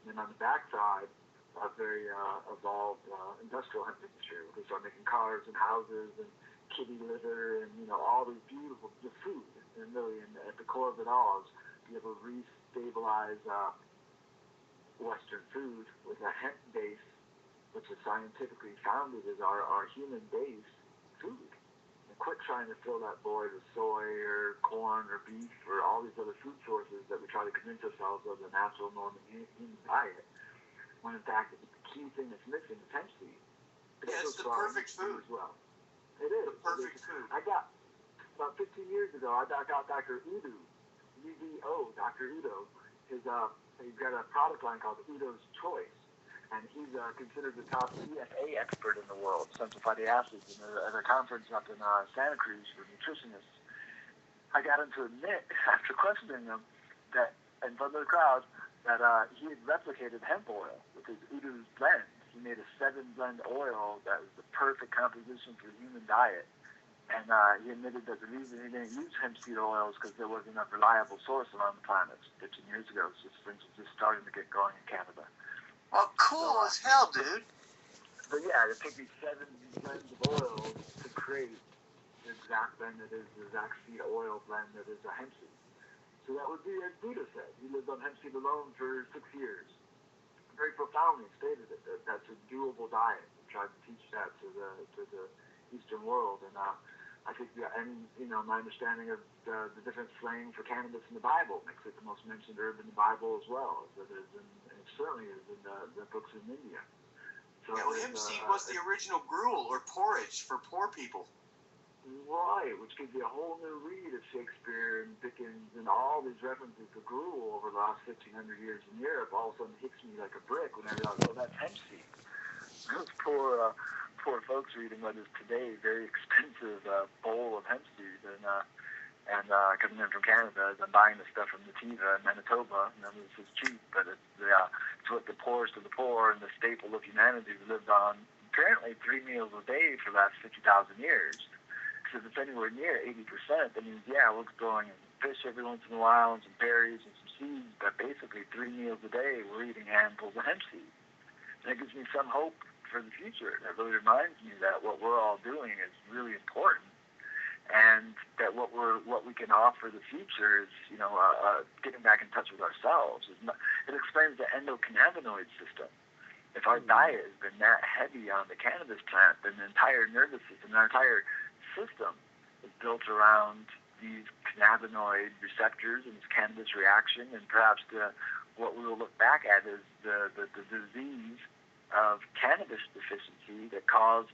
And on the backside, a very evolved industrial hemp industry. We can start making cars and houses and kitty litter and, all these beautiful, the food. And really, at the core of it all is be able to restabilize Western food with a hemp base, which is scientifically founded as our human base food. And quit trying to fill that void with soy or corn or beef or all these other food sources that we try to convince ourselves of the natural normal human diet. When in fact, the key thing that's missing is hemp seed. Yeah, it's the perfect food as well. It is. The perfect food. I got, about 15 years ago, I got Dr. Udo, UDO, Dr. Udo. He's got a product line called Udo's Choice. And he's considered the top EFA expert in the world, essential fatty acids. And at a conference up in Santa Cruz for nutritionists, I got him to admit, after questioning him, that in front of the crowd, that he had replicated hemp oil with his Udo's blend. He made a 7-blend oil that was the perfect composition for the human diet. And he admitted that the reason he didn't use hemp seed oil is because there wasn't a reliable source around the planet. 15 years ago, so things were just starting to get going in Canada. Well, cool as hell, dude. But yeah, it took me 7 blends of oil to create the exact blend that is the exact seed oil blend that is a hemp seed. So that would be, as Buddha said, he lived on hemp seed alone for 6 years. Very profoundly stated it, that that's a doable diet. We tried to teach that to the Eastern world, and I think, my understanding of the different slang for cannabis in the Bible makes it the most mentioned herb in the Bible as well, as it is and it certainly is in the books in India. So hemp seed was the original gruel or porridge for poor people. Right, which gives you a whole new read of Shakespeare and Dickens and all these references to gruel over the last 1,500 years in Europe. All of a sudden hits me like a brick when I realize, oh, that's hemp seed. Those poor folks are eating what is today a very expensive bowl of hemp seed. And coming in from Canada, as I'm buying this stuff from Nativa in Manitoba, this is cheap, but it's what the poorest of the poor and the staple of humanity lived on apparently 3 meals a day for the last 50,000 years. Because if it's anywhere near 80%, that means, we're growing fish every once in a while and some berries and some seeds, but basically 3 meals a day we're eating handfuls of hemp seed. And it gives me some hope for the future. And it really reminds me that what we're all doing is really important, and that what we can offer the future is, getting back in touch with ourselves. It explains the endocannabinoid system. If our diet has been that heavy on the cannabis plant, then the entire nervous system, our entire system is built around these cannabinoid receptors and this cannabis reaction, and perhaps what we will look back at is the disease of cannabis deficiency that caused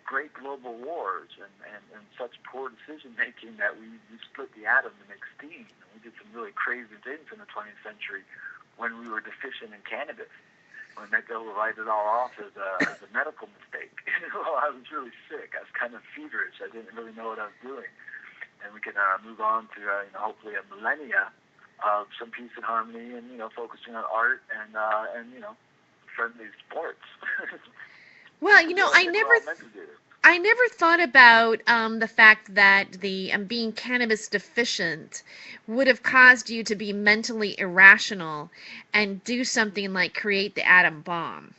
great global wars and such poor decision making that we split the atom to make steam. And we did some really crazy things in the 20th century when we were deficient in cannabis. We might be able to write it all off as a medical mistake. I was really sick. I was kind of feverish. I didn't really know what I was doing. And we can move on to hopefully a millennia of some peace and harmony, and focusing on art and friendly sports. Well, I never thought about the fact that the being cannabis deficient would have caused you to be mentally irrational and do something like create the atom bomb.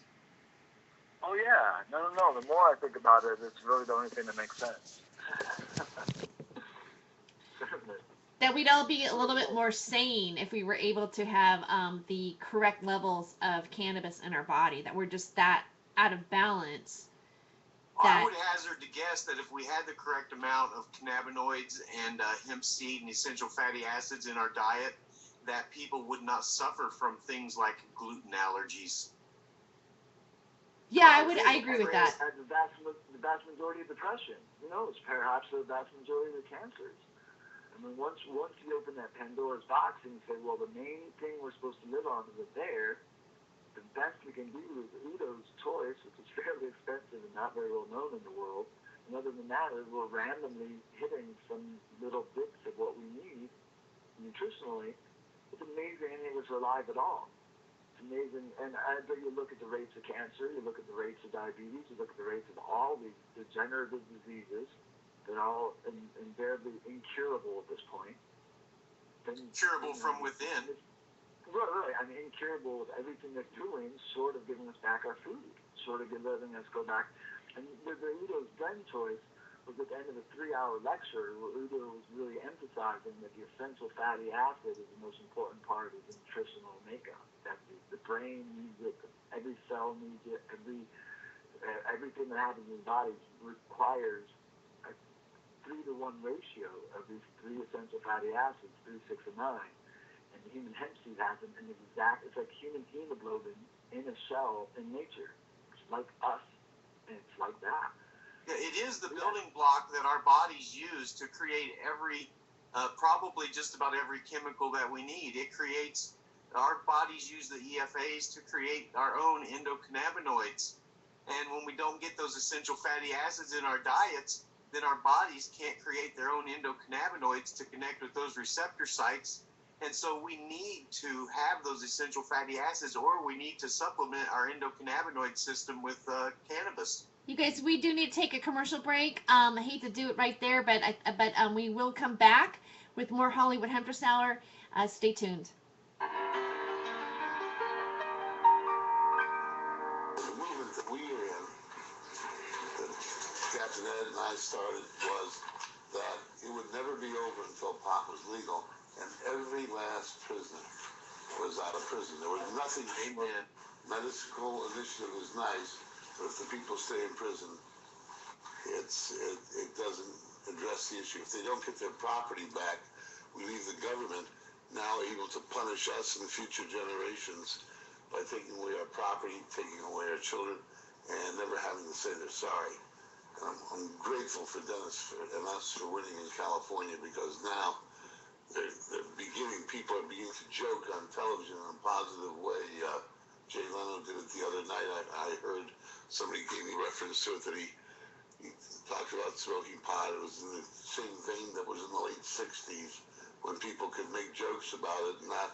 Oh yeah, no. The more I think about it, it's really the only thing that makes sense. That we'd all be a little bit more sane if we were able to have the correct levels of cannabis in our body, that we're just that out of balance. I would hazard to guess that if we had the correct amount of cannabinoids and hemp seed and essential fatty acids in our diet, that people would not suffer from things like gluten allergies. Yeah, I agree with that. The vast majority of depression, it's perhaps the vast majority of the cancers. I mean, once you open that Pandora's box and you say, well, the main thing we're supposed to live on is a bear, the best we can do is Udo's choice, which is fairly expensive and not very well known in the world. And other than that, is we're randomly hitting some little bits of what we need nutritionally. It's amazing any of us are alive at all. It's amazing. And but you look at the rates of cancer, you look at the rates of diabetes, you look at the rates of all these degenerative diseases that are all invariably incurable at this point. Curable from within. Right. I mean, incurable with everything they're doing, short of giving us back our food, short of letting us go back. And the Udo's Zen choice was at the end of a 3-hour lecture where Udo was really emphasizing that the essential fatty acid is the most important part of the nutritional makeup. That the brain needs it, every cell needs it, everything that happens in the body requires a 3-to-1 ratio of these 3 essential fatty acids, 3, 6, and 9. And the human hemp seed has them in it's like human hemoglobin in a shell in nature. It's like us, and it's like that. Yeah, it is the building block that our bodies use to create probably just about every chemical that we need. Our bodies use the EFAs to create our own endocannabinoids. And when we don't get those essential fatty acids in our diets, then our bodies can't create their own endocannabinoids to connect with those receptor sites. And so we need to have those essential fatty acids, or we need to supplement our endocannabinoid system with cannabis. You guys, we do need to take a commercial break. I hate to do it right there, but we will come back with more Hollywood Hemptress Hour. Stay tuned. The movement that we are in, that Captain Ed and I started, was that it would never be over until pot was legal, and every last prisoner was out of prison. There was nothing. Amen. Medical initiative is nice, but if the people stay in prison, it doesn't address the issue. If they don't get their property back, we leave the government now able to punish us and future generations by taking away our property, taking away our children, and never having to say they're sorry. And I'm grateful for Dennis and us for winning in California, because now people are beginning to joke on television in a positive way. Jay Leno did it the other night. I heard somebody gave me reference to it, that he talked about smoking pot. It was in the same vein that was in the late 60s, when people could make jokes about it and not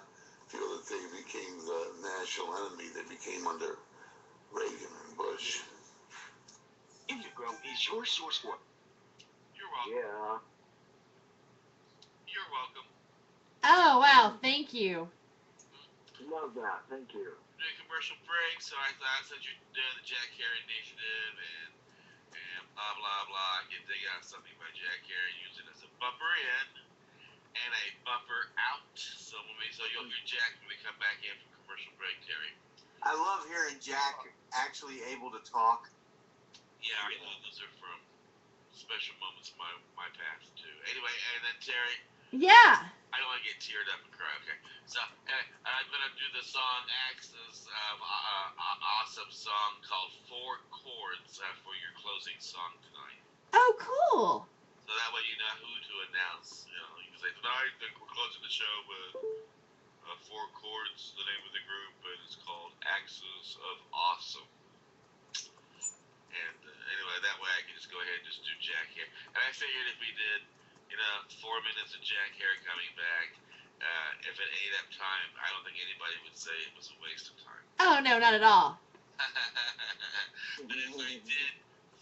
feel that they became the national enemy they became under Reagan and Bush. Integro is your source for. You're welcome. Yeah. You're welcome. Oh, wow. Thank you. Love that. Thank you. Doing commercial break, so I thought since you're doing the Jack Harry Initiative and blah blah blah, I can dig out something by Jack Harry, use it as a bumper in and a bumper out. So you'll hear Jack when we come back in from commercial break, Terry. I love hearing Jack actually able to talk. Yeah, I know those are from special moments of my past too. Anyway, and then Terry. Yeah. I don't want to get teared up and cry. Okay, so I'm gonna do the song Axe's awesome song called Four Chords for your closing song tonight. Oh, cool. So that way you know who to announce. You know, you can say tonight we're closing the show with Four Chords, the name of the group, and it's called Axes of Awesome. And anyway, that way I can just go ahead and just do Jack here. And I figured if we did, 4 minutes of Jack Harry coming back, if it ate up time, I don't think anybody would say it was a waste of time. Oh, no, not at all. But if we did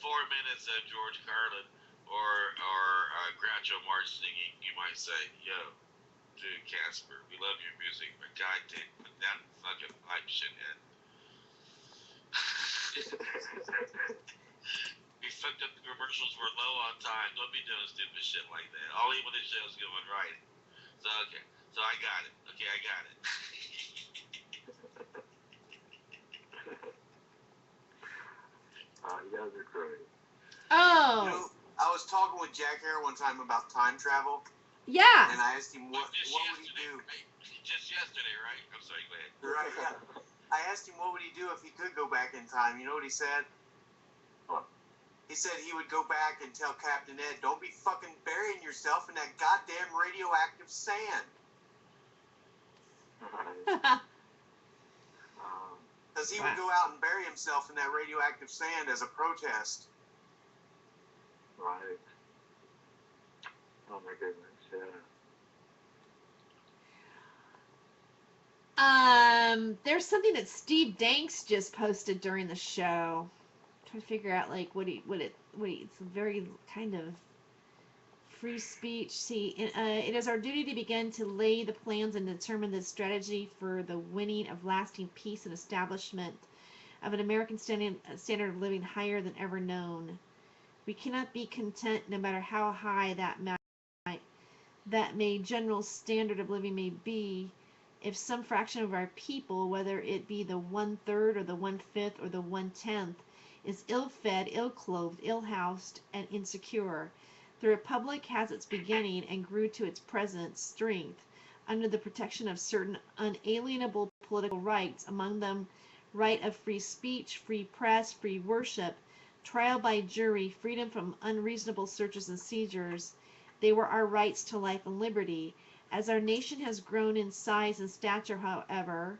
4 minutes of George Carlin or Groucho Marx singing, you might say, yo, dude, Casper, we love your music, but goddamn, put that fucking pipe shit in. We fucked up the commercials, we're low on time. Don't be doing stupid shit like that. I'll leave when the show's going right. So, okay. So I got it. Okay, I got it. You guys are great. Oh. I was talking with Jack Harry one time about time travel. Yeah. And I asked him what would he do. Right? Just yesterday, right? I'm sorry, go ahead. Right, yeah. I asked him what would he do if he could go back in time. You know what he said? What? He said he would go back and tell Captain Ed, don't be fucking burying yourself in that goddamn radioactive sand. because he would go out and bury himself in that radioactive sand as a protest. Right. Oh my goodness, yeah. There's something that Steve Danks just posted during the show. I'm trying to figure out like it's very kind of free speech. See, it is our duty to begin to lay the plans and determine the strategy for the winning of lasting peace and establishment of an American standard of living higher than ever known. We cannot be content, no matter how high that general standard of living may be, if some fraction of our people, whether it be the 1/3 or the 1/5 or the 1/10, is ill-fed, ill-clothed, ill-housed, and insecure. The Republic has its beginning and grew to its present strength under the protection of certain unalienable political rights, among them right of free speech, free press, free worship, trial by jury, freedom from unreasonable searches and seizures. They were our rights to life and liberty. As our nation has grown in size and stature, however,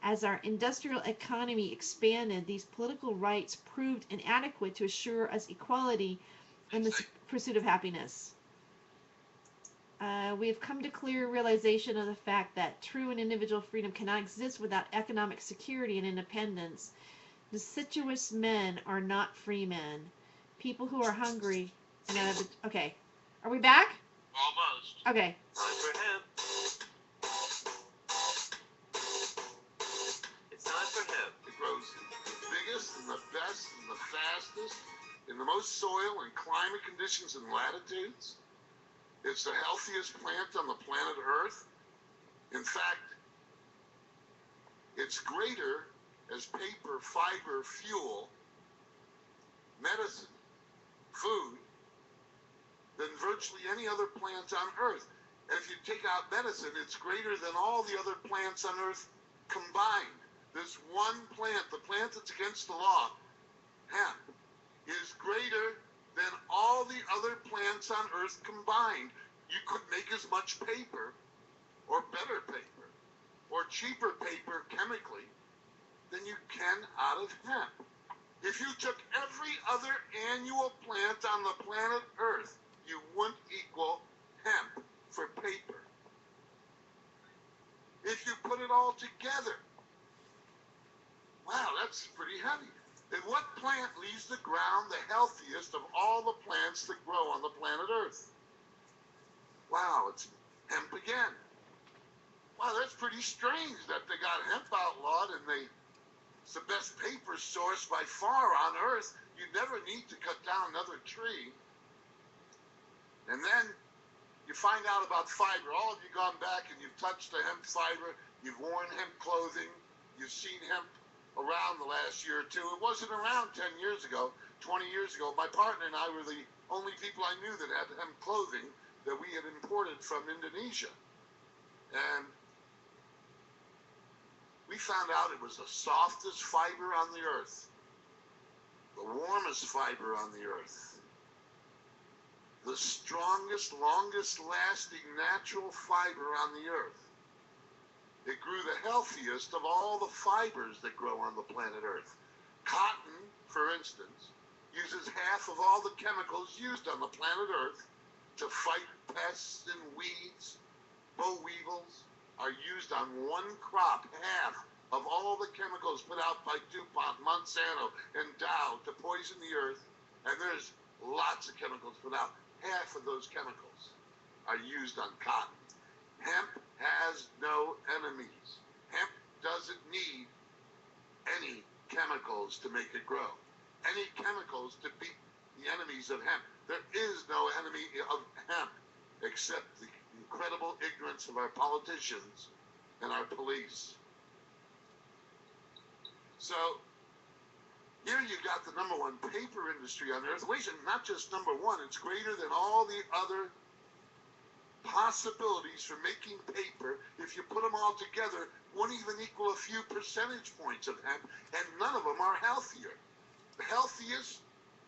as our industrial economy expanded, these political rights proved inadequate to assure us equality in the pursuit of happiness. We have come to clear realization of the fact that true and individual freedom cannot exist without economic security and independence. Deciduous men are not free men. People who are hungry. Okay. Are we back? Almost. Okay. Time for hemp. It's time for hemp. It grows the biggest and the best and the fastest in the most soil and climate conditions and latitudes. It's the healthiest plant on the planet Earth. In fact, it's greater as paper, fiber, fuel, medicine, food, than virtually any other plant on Earth. And if you take out medicine, it's greater than all the other plants on Earth combined. This one plant, the plant that's against the law, hemp, is greater than all the other plants on Earth combined. You could make as much paper, or better paper, or cheaper paper chemically, than you can out of hemp. If you took every other annual plant on the planet Earth, you wouldn't equal hemp for paper. If you put it all together, wow, that's pretty heavy. And what plant leaves the ground the healthiest of all the plants that grow on the planet Earth? Wow, it's hemp again. Wow, that's pretty strange that they got hemp outlawed and it's the best paper source by far on Earth. You never need to cut down another tree. And then you find out about fiber. All of you gone back and you've touched the hemp fiber. You've worn hemp clothing. You've seen hemp around the last year or two. It wasn't around 10 years ago, 20 years ago. My partner and I were the only people I knew that had hemp clothing that we had imported from Indonesia. And we found out it was the softest fiber on the earth, the warmest fiber on the earth, the strongest, longest lasting natural fiber on the earth. It grew the healthiest of all the fibers that grow on the planet Earth. Cotton, for instance, uses half of all the chemicals used on the planet Earth to fight pests and weeds. Boll weevils are used on one crop, half of all the chemicals put out by DuPont, Monsanto, and Dow to poison the earth, and there's lots of chemicals put out. Half of those chemicals are used on cotton. Hemp has no enemies. Hemp doesn't need any chemicals to make it grow. Any chemicals to beat the enemies of hemp. There is no enemy of hemp except the incredible ignorance of our politicians and our police. So here you got the #1 paper industry on earth. Wait, not just #1, it's greater than all the other possibilities for making paper. If you put them all together, won't even equal a few percentage points of hemp, and none of them are healthier. The healthiest,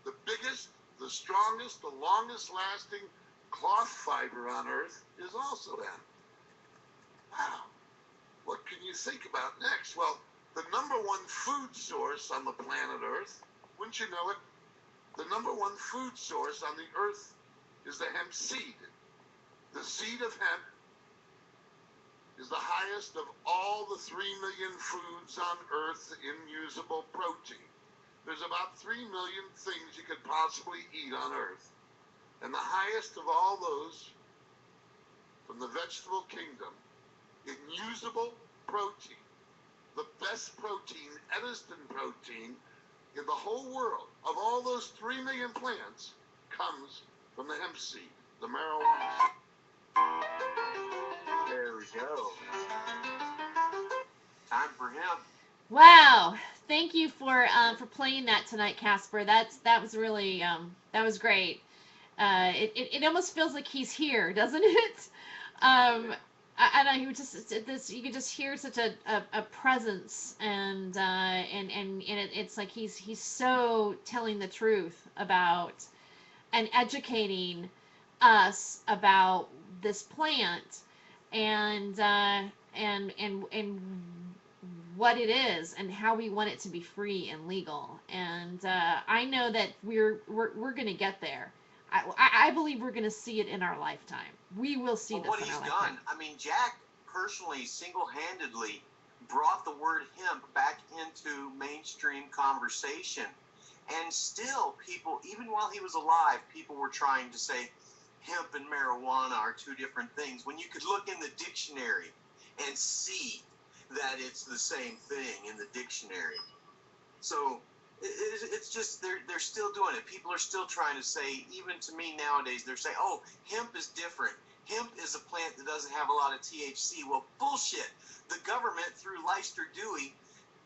the biggest, the strongest, the longest lasting cloth fiber on earth is also hemp. Wow. What can you think about next? Well, the #1 food source on the planet Earth. Wouldn't you know it? The number one food source on the Earth is the hemp seed. The seed of hemp is the highest of all the 3 million foods on Earth in usable protein. There's about 3 million things you could possibly eat on Earth. And the highest of all those from the vegetable kingdom in usable protein, the best protein, Edison protein, in the whole world, of all those 3 million plants, comes from the hemp seed, the marijuana. There we go. Time for him. Wow. Thank you for playing that tonight, Casper. That was really that was great. It almost feels like he's here, doesn't it? I know you could just hear such a presence, and it's like he's so telling the truth about and educating us about this plant and what it is and how we want it to be free and legal. And I know that we're going to get there. I believe we're going to see it in our lifetime. We will see this in our lifetime. What he's done, I mean, Jack personally, single-handedly brought the word hemp back into mainstream conversation. And still, people, even while he was alive, people were trying to say hemp and marijuana are two different things. When you could look in the dictionary and see that it's the same thing in the dictionary. So it's just they're still doing it. People are still trying to say, even to me nowadays, they're saying, oh, hemp is different. Hemp is a plant that doesn't have a lot of THC. Well, bullshit. The government, through Leicester Dewey,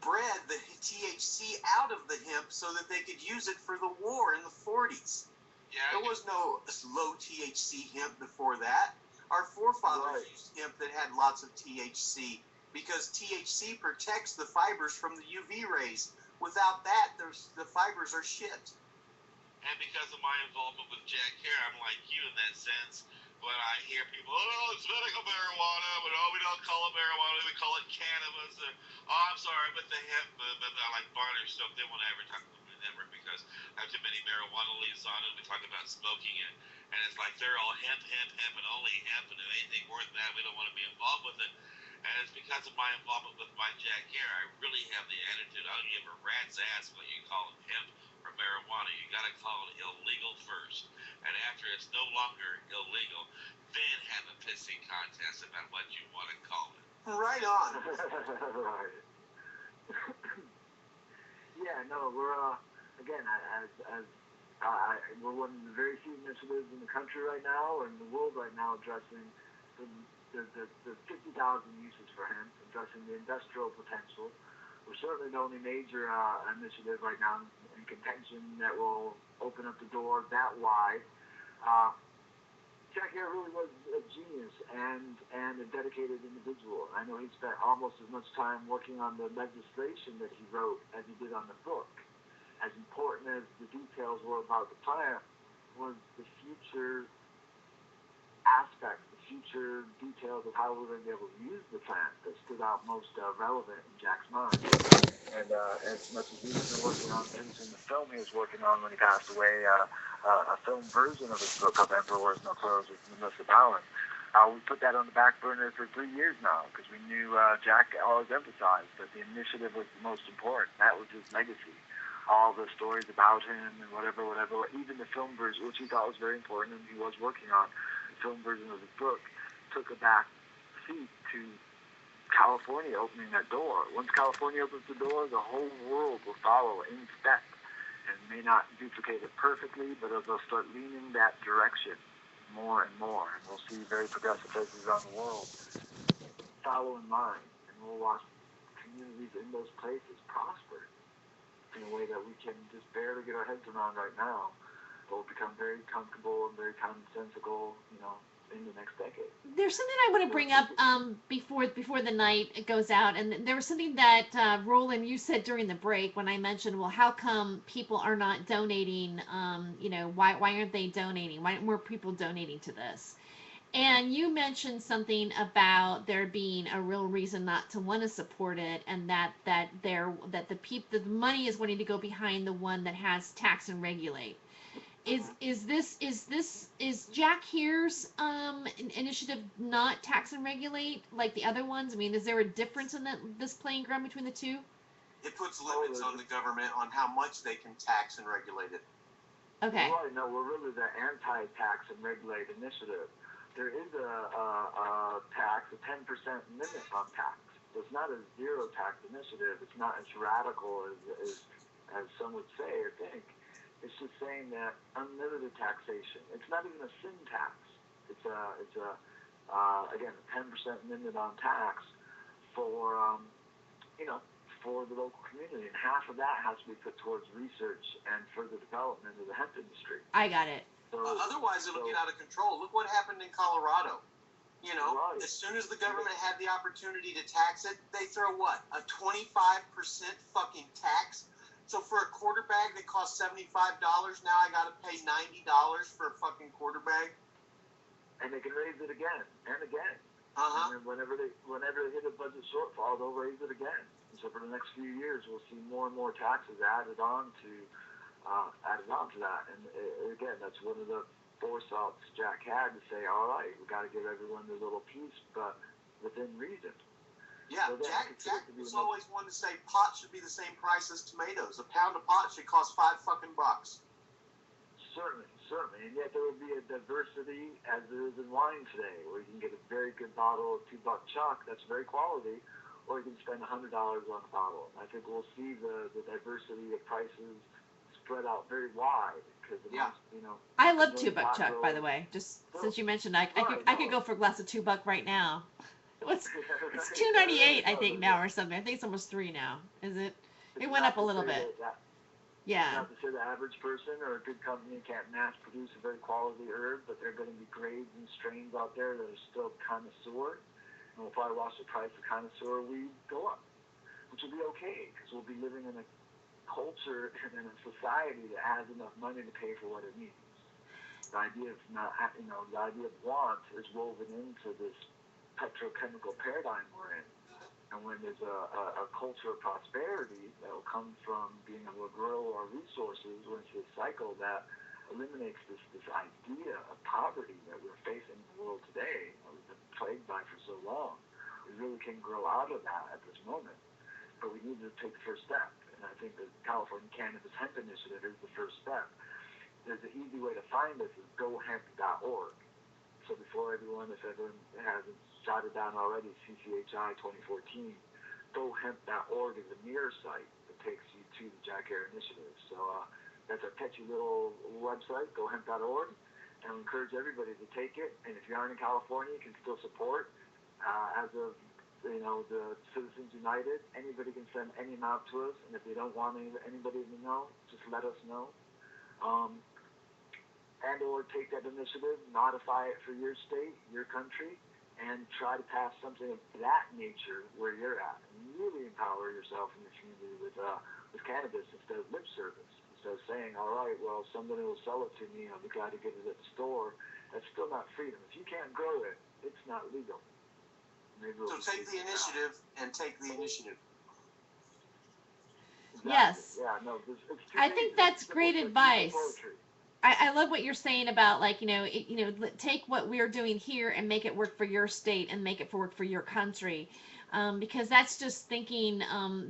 bred the THC out of the hemp so that they could use it for the war in the 40s. Yeah, There was no low THC hemp before that. Our forefathers used hemp that had lots of THC because THC protects the fibers from the UV rays. Without that, the fibers are shit. and because of my involvement with Jack Hare, I'm like you in that sense. When I hear people, oh, it's medical marijuana, but oh, we don't call it marijuana, we call it cannabis. Oh, I'm sorry, but the hemp, but I like Barney stuff, they won't ever talk about it ever because I have too many marijuana leaves on it. We talk about smoking it, and it's like they're all hemp, and only hemp, and if anything more than that, we don't want to be involved with it. And it's because of my involvement with my Jack Hare, I really have the attitude, I don't give a rat's ass what you call it, hemp or marijuana. You got to call it illegal first. And after it's no longer illegal, then have a pissing contest about what you want to call it. Right on. Right. Yeah, no, we're again, we're one of the very few initiatives in the country right now, or in the world right now, addressing the 50,000 uses for hemp, addressing the industrial potential. We're certainly the only major initiative right now in contention that will open up the door that wide. Jack Hare really was a genius and a dedicated individual. I know he spent almost as much time working on the legislation that he wrote as he did on the book. As important as the details were about the plant, was the future aspects, the future details of how we're going to be able to use the plant that stood out most relevant in Jack's mind. And as much as he's been working on finishing the film he was working on when he passed away, a film version of his book of Emperor Wears No Clothes with Melissa Bowen, we put that on the back burner for 3 years now because we knew Jack always emphasized that the initiative was the most important. That was his legacy. All the stories about him and whatever, even the film version, which he thought was very important and he was working on, the film version of his book took a back seat to California opening that door. Once California opens the door, the whole world will follow in step and may not duplicate it perfectly, but they'll start leaning that direction more and more. And we'll see very progressive places around the world follow in line, and we'll watch communities in those places prosper in a way that we can just barely get our heads around right now, but will become very comfortable and very commonsensical, in the next decade. There's something I want to bring up before the night goes out, and there was something that Roland, you said during the break when I mentioned, well, how come people are not donating? Why aren't they donating? Why aren't more people donating to this? And you mentioned something about there being a real reason not to want to support it, and that the money is wanting to go behind the one that has tax and regulate. Is Jack Here's initiative not tax and regulate like the other ones? I mean, is there a difference in this playing ground between the two? It puts limits on the government on how much they can tax and regulate it. Okay. Right, no, we're really the anti-tax and regulate initiative. There is a tax, a 10% limit on tax. So it's not a zero tax initiative. It's not as radical as some would say or think. It's just saying that unlimited taxation. It's not even a sin tax. It's again a 10% limit on tax for for the local community, and half of that has to be put towards research and further development of the hemp industry. I got it. So, Otherwise, it'll get out of control. Look what happened in Colorado. You know, right. As soon as the government had the opportunity to tax it, they throw what? A 25% fucking tax? So for a quarter bag that costs $75, now I got to pay $90 for a fucking quarter bag? And they can raise it again and again. Uh-huh. And whenever they hit a budget shortfall, they'll raise it again. And so for the next few years, we'll see more and more taxes added on to that. And again, that's one of the forethoughts Jack had to say, all right, we got to give everyone their little piece, but within reason. Yeah, So Jack was always one to say pot should be the same price as tomatoes. A pound of pot should cost $5 fucking bucks. Certainly. And yet there will be a diversity as there is in wine today, where you can get a very good bottle of $2 Chuck that's very quality, or you can spend $100 on a bottle. I think we'll see the diversity of prices spread out very wide because I love $2 Chuck, by the way. Just since you mentioned, I could go for a glass of $2 right now. It's $2.98, I think now or something. I think it's almost $3 now. Is it? It went up a little bit. Yeah. Not to say the average person or a good company can't mass produce a very quality herb, but there are going to be grades and strains out there that are still connoisseur, and we'll probably watch the price of connoisseur weed go up, which will be okay because we'll be living in a culture and in a society that has enough money to pay for what it needs. The idea of the idea of want is woven into this petrochemical paradigm we're in. And when there's a culture of prosperity that will come from being able to grow our resources, when it's this cycle that eliminates this idea of poverty that we're facing in the world today, that we've been plagued by for so long, we really can grow out of that at this moment. But we need to take the first step. And I think the California Cannabis Hemp Initiative is the first step. There's an easy way to find us is gohemp.org. So before if everyone hasn't jotted down already, CCHI 2014, gohemp.org is a mirror site that takes you to the Jack Hare Initiative. So that's a catchy little website, gohemp.org, and I encourage everybody to take it. And if you aren't in California, you can still support. As of the Citizens United, anybody can send any amount to us, and if they don't want anybody to know, just let us know. And or take that initiative, modify it for your state, your country, and try to pass something of that nature where you're at. And really empower yourself and your community with cannabis instead of lip service. Instead of saying, all right, well, somebody will sell it to me, I'll be glad to get it at the store. That's still not freedom. If you can't grow it, it's not legal. So take the initiative and take the initiative. Exactly. Yes. Yeah, no, I think that's great advice. I love what you're saying about take what we're doing here and make it work for your state and make it work for your country, because that's just thinking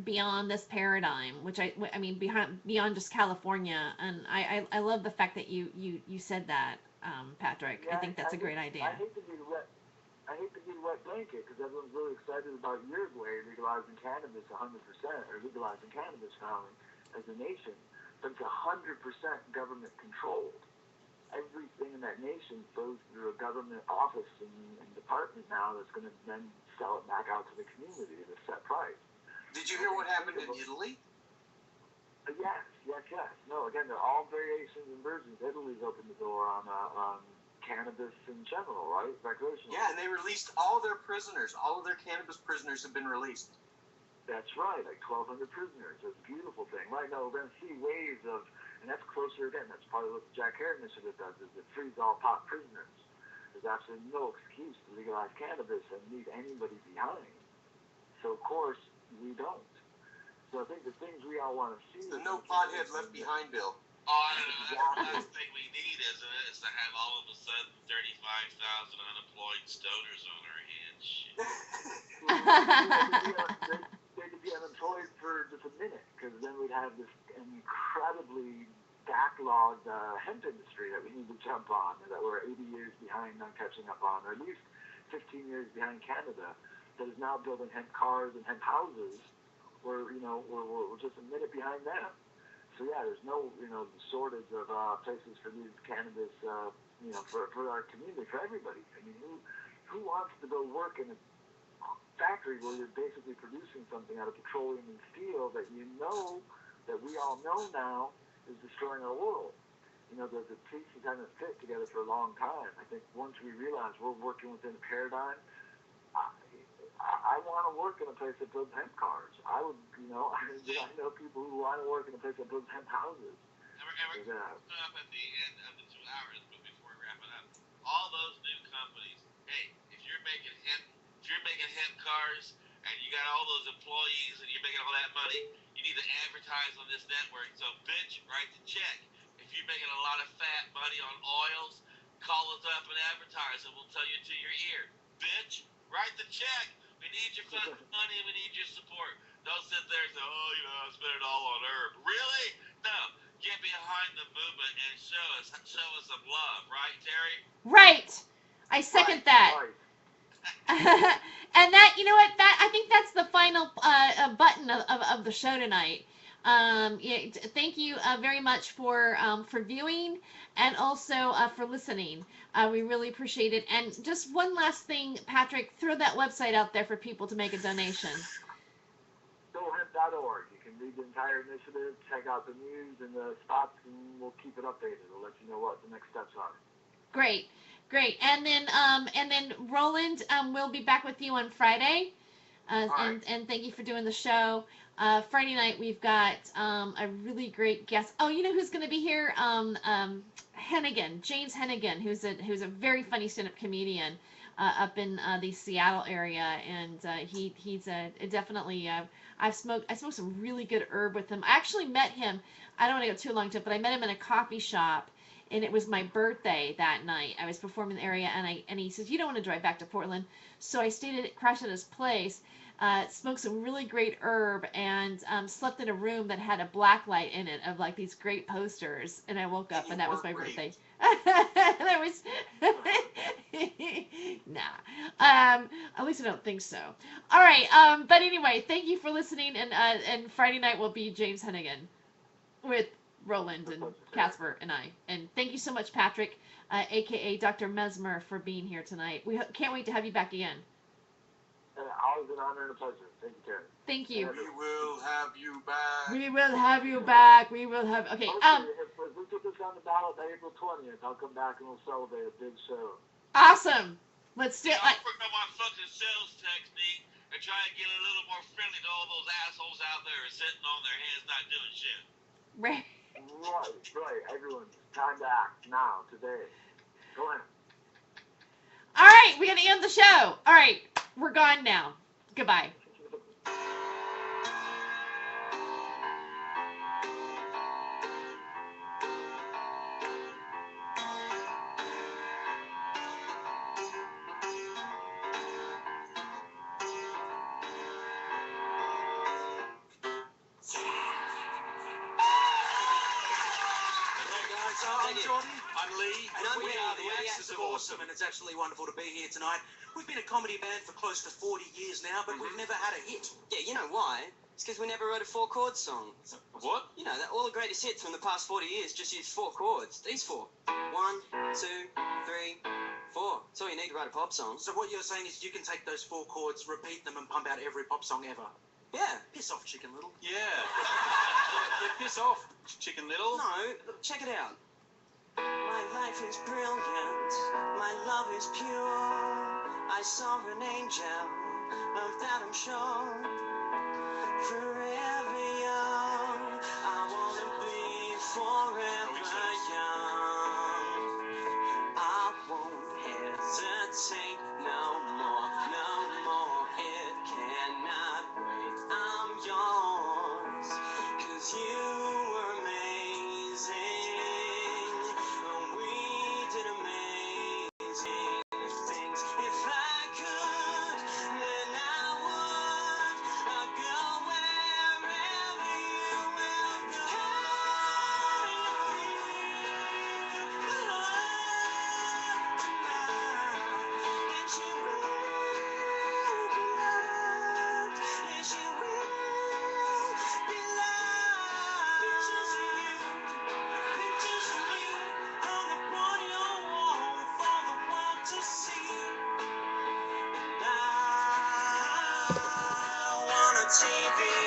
beyond this paradigm, which I mean beyond just California, and I love the fact that you said that, Patrick. Yeah, I think that's a great idea. I hate to be the wet blanket because everyone's really excited about Uruguay legalizing cannabis 100% or legalizing cannabis filing as a nation. But it's 100% government controlled. Everything in that nation goes through a government office and department now that's going to then sell it back out to the community at a set price. Did you hear what happened in Italy? Yes. No, again, they're all variations and versions. Italy's opened the door on cannabis in general, right? Recreational. Yeah, and they released all their prisoners. All of their cannabis prisoners have been released. That's right, like 1,200 prisoners. It's a beautiful thing. Right now, we're going to see waves of, and that's closer again. That's part of what the Jack Hare Initiative does, is it frees all pot prisoners. There's absolutely no excuse to legalize cannabis and leave anybody behind. So of course we don't. So I think the things we all want to see. The no pothead left behind bill. Oh, I don't know. That's the last thing we need, isn't it? Is to have all of a sudden 35,000 unemployed stoners on our hands. Shit. They could be unemployed for just a minute, because then we'd have this incredibly backlogged hemp industry that we need to jump on, and that we're 80 years behind on catching up on, or at least 15 years behind Canada, that is now building hemp cars and hemp houses. We're just a minute behind them. So yeah, there's no shortage of places for these cannabis, for our community, for everybody. I mean, who wants to go work in a factory where you're basically producing something out of petroleum and steel that that we all know now is destroying our world? The pieces haven't fit together for a long time. I think once we realize we're working within a paradigm, I want to work in a place that builds hemp cars. I would, I know people who want to work in a place that builds hemp houses. And we're coming up at the end of the 2 hours, but before we wrap it up, all those new companies, hey, if you're making hemp cars and you got all those employees and you're making all that money, you need to advertise on this network. So, bitch, write the check. If you're making a lot of fat money on oils, call us up and advertise, and we'll tell you to your ear. Bitch, write the check. We need your fucking money and we need your support. Don't sit there and say, I spent it all on herb. Really? No. Get behind the movement and show us some love, right, Terry? Right. I second that. Right. And that, I think that's the final button of the show tonight. Thank you very much for viewing and also for listening. We really appreciate it. And just one last thing, Patrick, throw that website out there for people to make a donation. GoHemp.org. You can read the entire initiative, check out the news and the spots, and we'll keep it updated. We'll let you know what the next steps are. Great. And then Roland, we'll be back with you on Friday. Right. And thank you for doing the show. Friday night we've got a really great guest. Oh, you know who's going to be here? Hennigan, James Hennigan, who's a very funny stand-up comedian up in the Seattle area, and he's definitely. I smoked some really good herb with him. I actually met him. I don't want to go too long to it, but I met him in a coffee shop. And it was my birthday that night. I was performing in the area, and he says, "You don't want to drive back to Portland." So I crashed at his place, smoked some really great herb, and slept in a room that had a black light in it of like these great posters. And I woke up, and that was my birthday. That was nah. At least I don't think so. All right. But anyway, thank you for listening. And Friday night will be James Hennigan with Roland and Casper and I. And thank you so much, Patrick, a.k.a. Dr. Mesmer, for being here tonight. We can't wait to have you back again. Always an honor and a pleasure. Thank you, Terry. Thank you. We will have you back. We will have you back. We will have... Okay, If we put this on the ballot by April 20th, I'll come back and we'll celebrate a big show. Awesome. Let's do it. I'll work on my fucking sales technique and try and get a little more friendly to all those assholes out there sitting on their hands not doing shit. Right. Right. Everyone, time to act now, today. Go ahead. All right, we're going to end the show. All right, we're gone now. Goodbye. I'm Jordan. I'm Lee. And we are the Axis of Awesome, and it's absolutely wonderful to be here tonight. We've been a comedy band for close to 40 years now, but we've never had a hit. Yeah, you know why? It's because we never wrote a 4-chord song. What? You know, all the greatest hits from the past 40 years just use 4 chords. These 4. 1, 2, 3, 4. That's all you need to write a pop song. So what you're saying is you can take those 4 chords, repeat them, and pump out every pop song ever. Yeah. Piss off, Chicken Little. Yeah. Yeah, piss off, Chicken Little. No, check it out. My life is brilliant, my love is pure. I saw an angel, of that I'm sure. Forever young, I wanna be forever young. I won't hesitate. TV.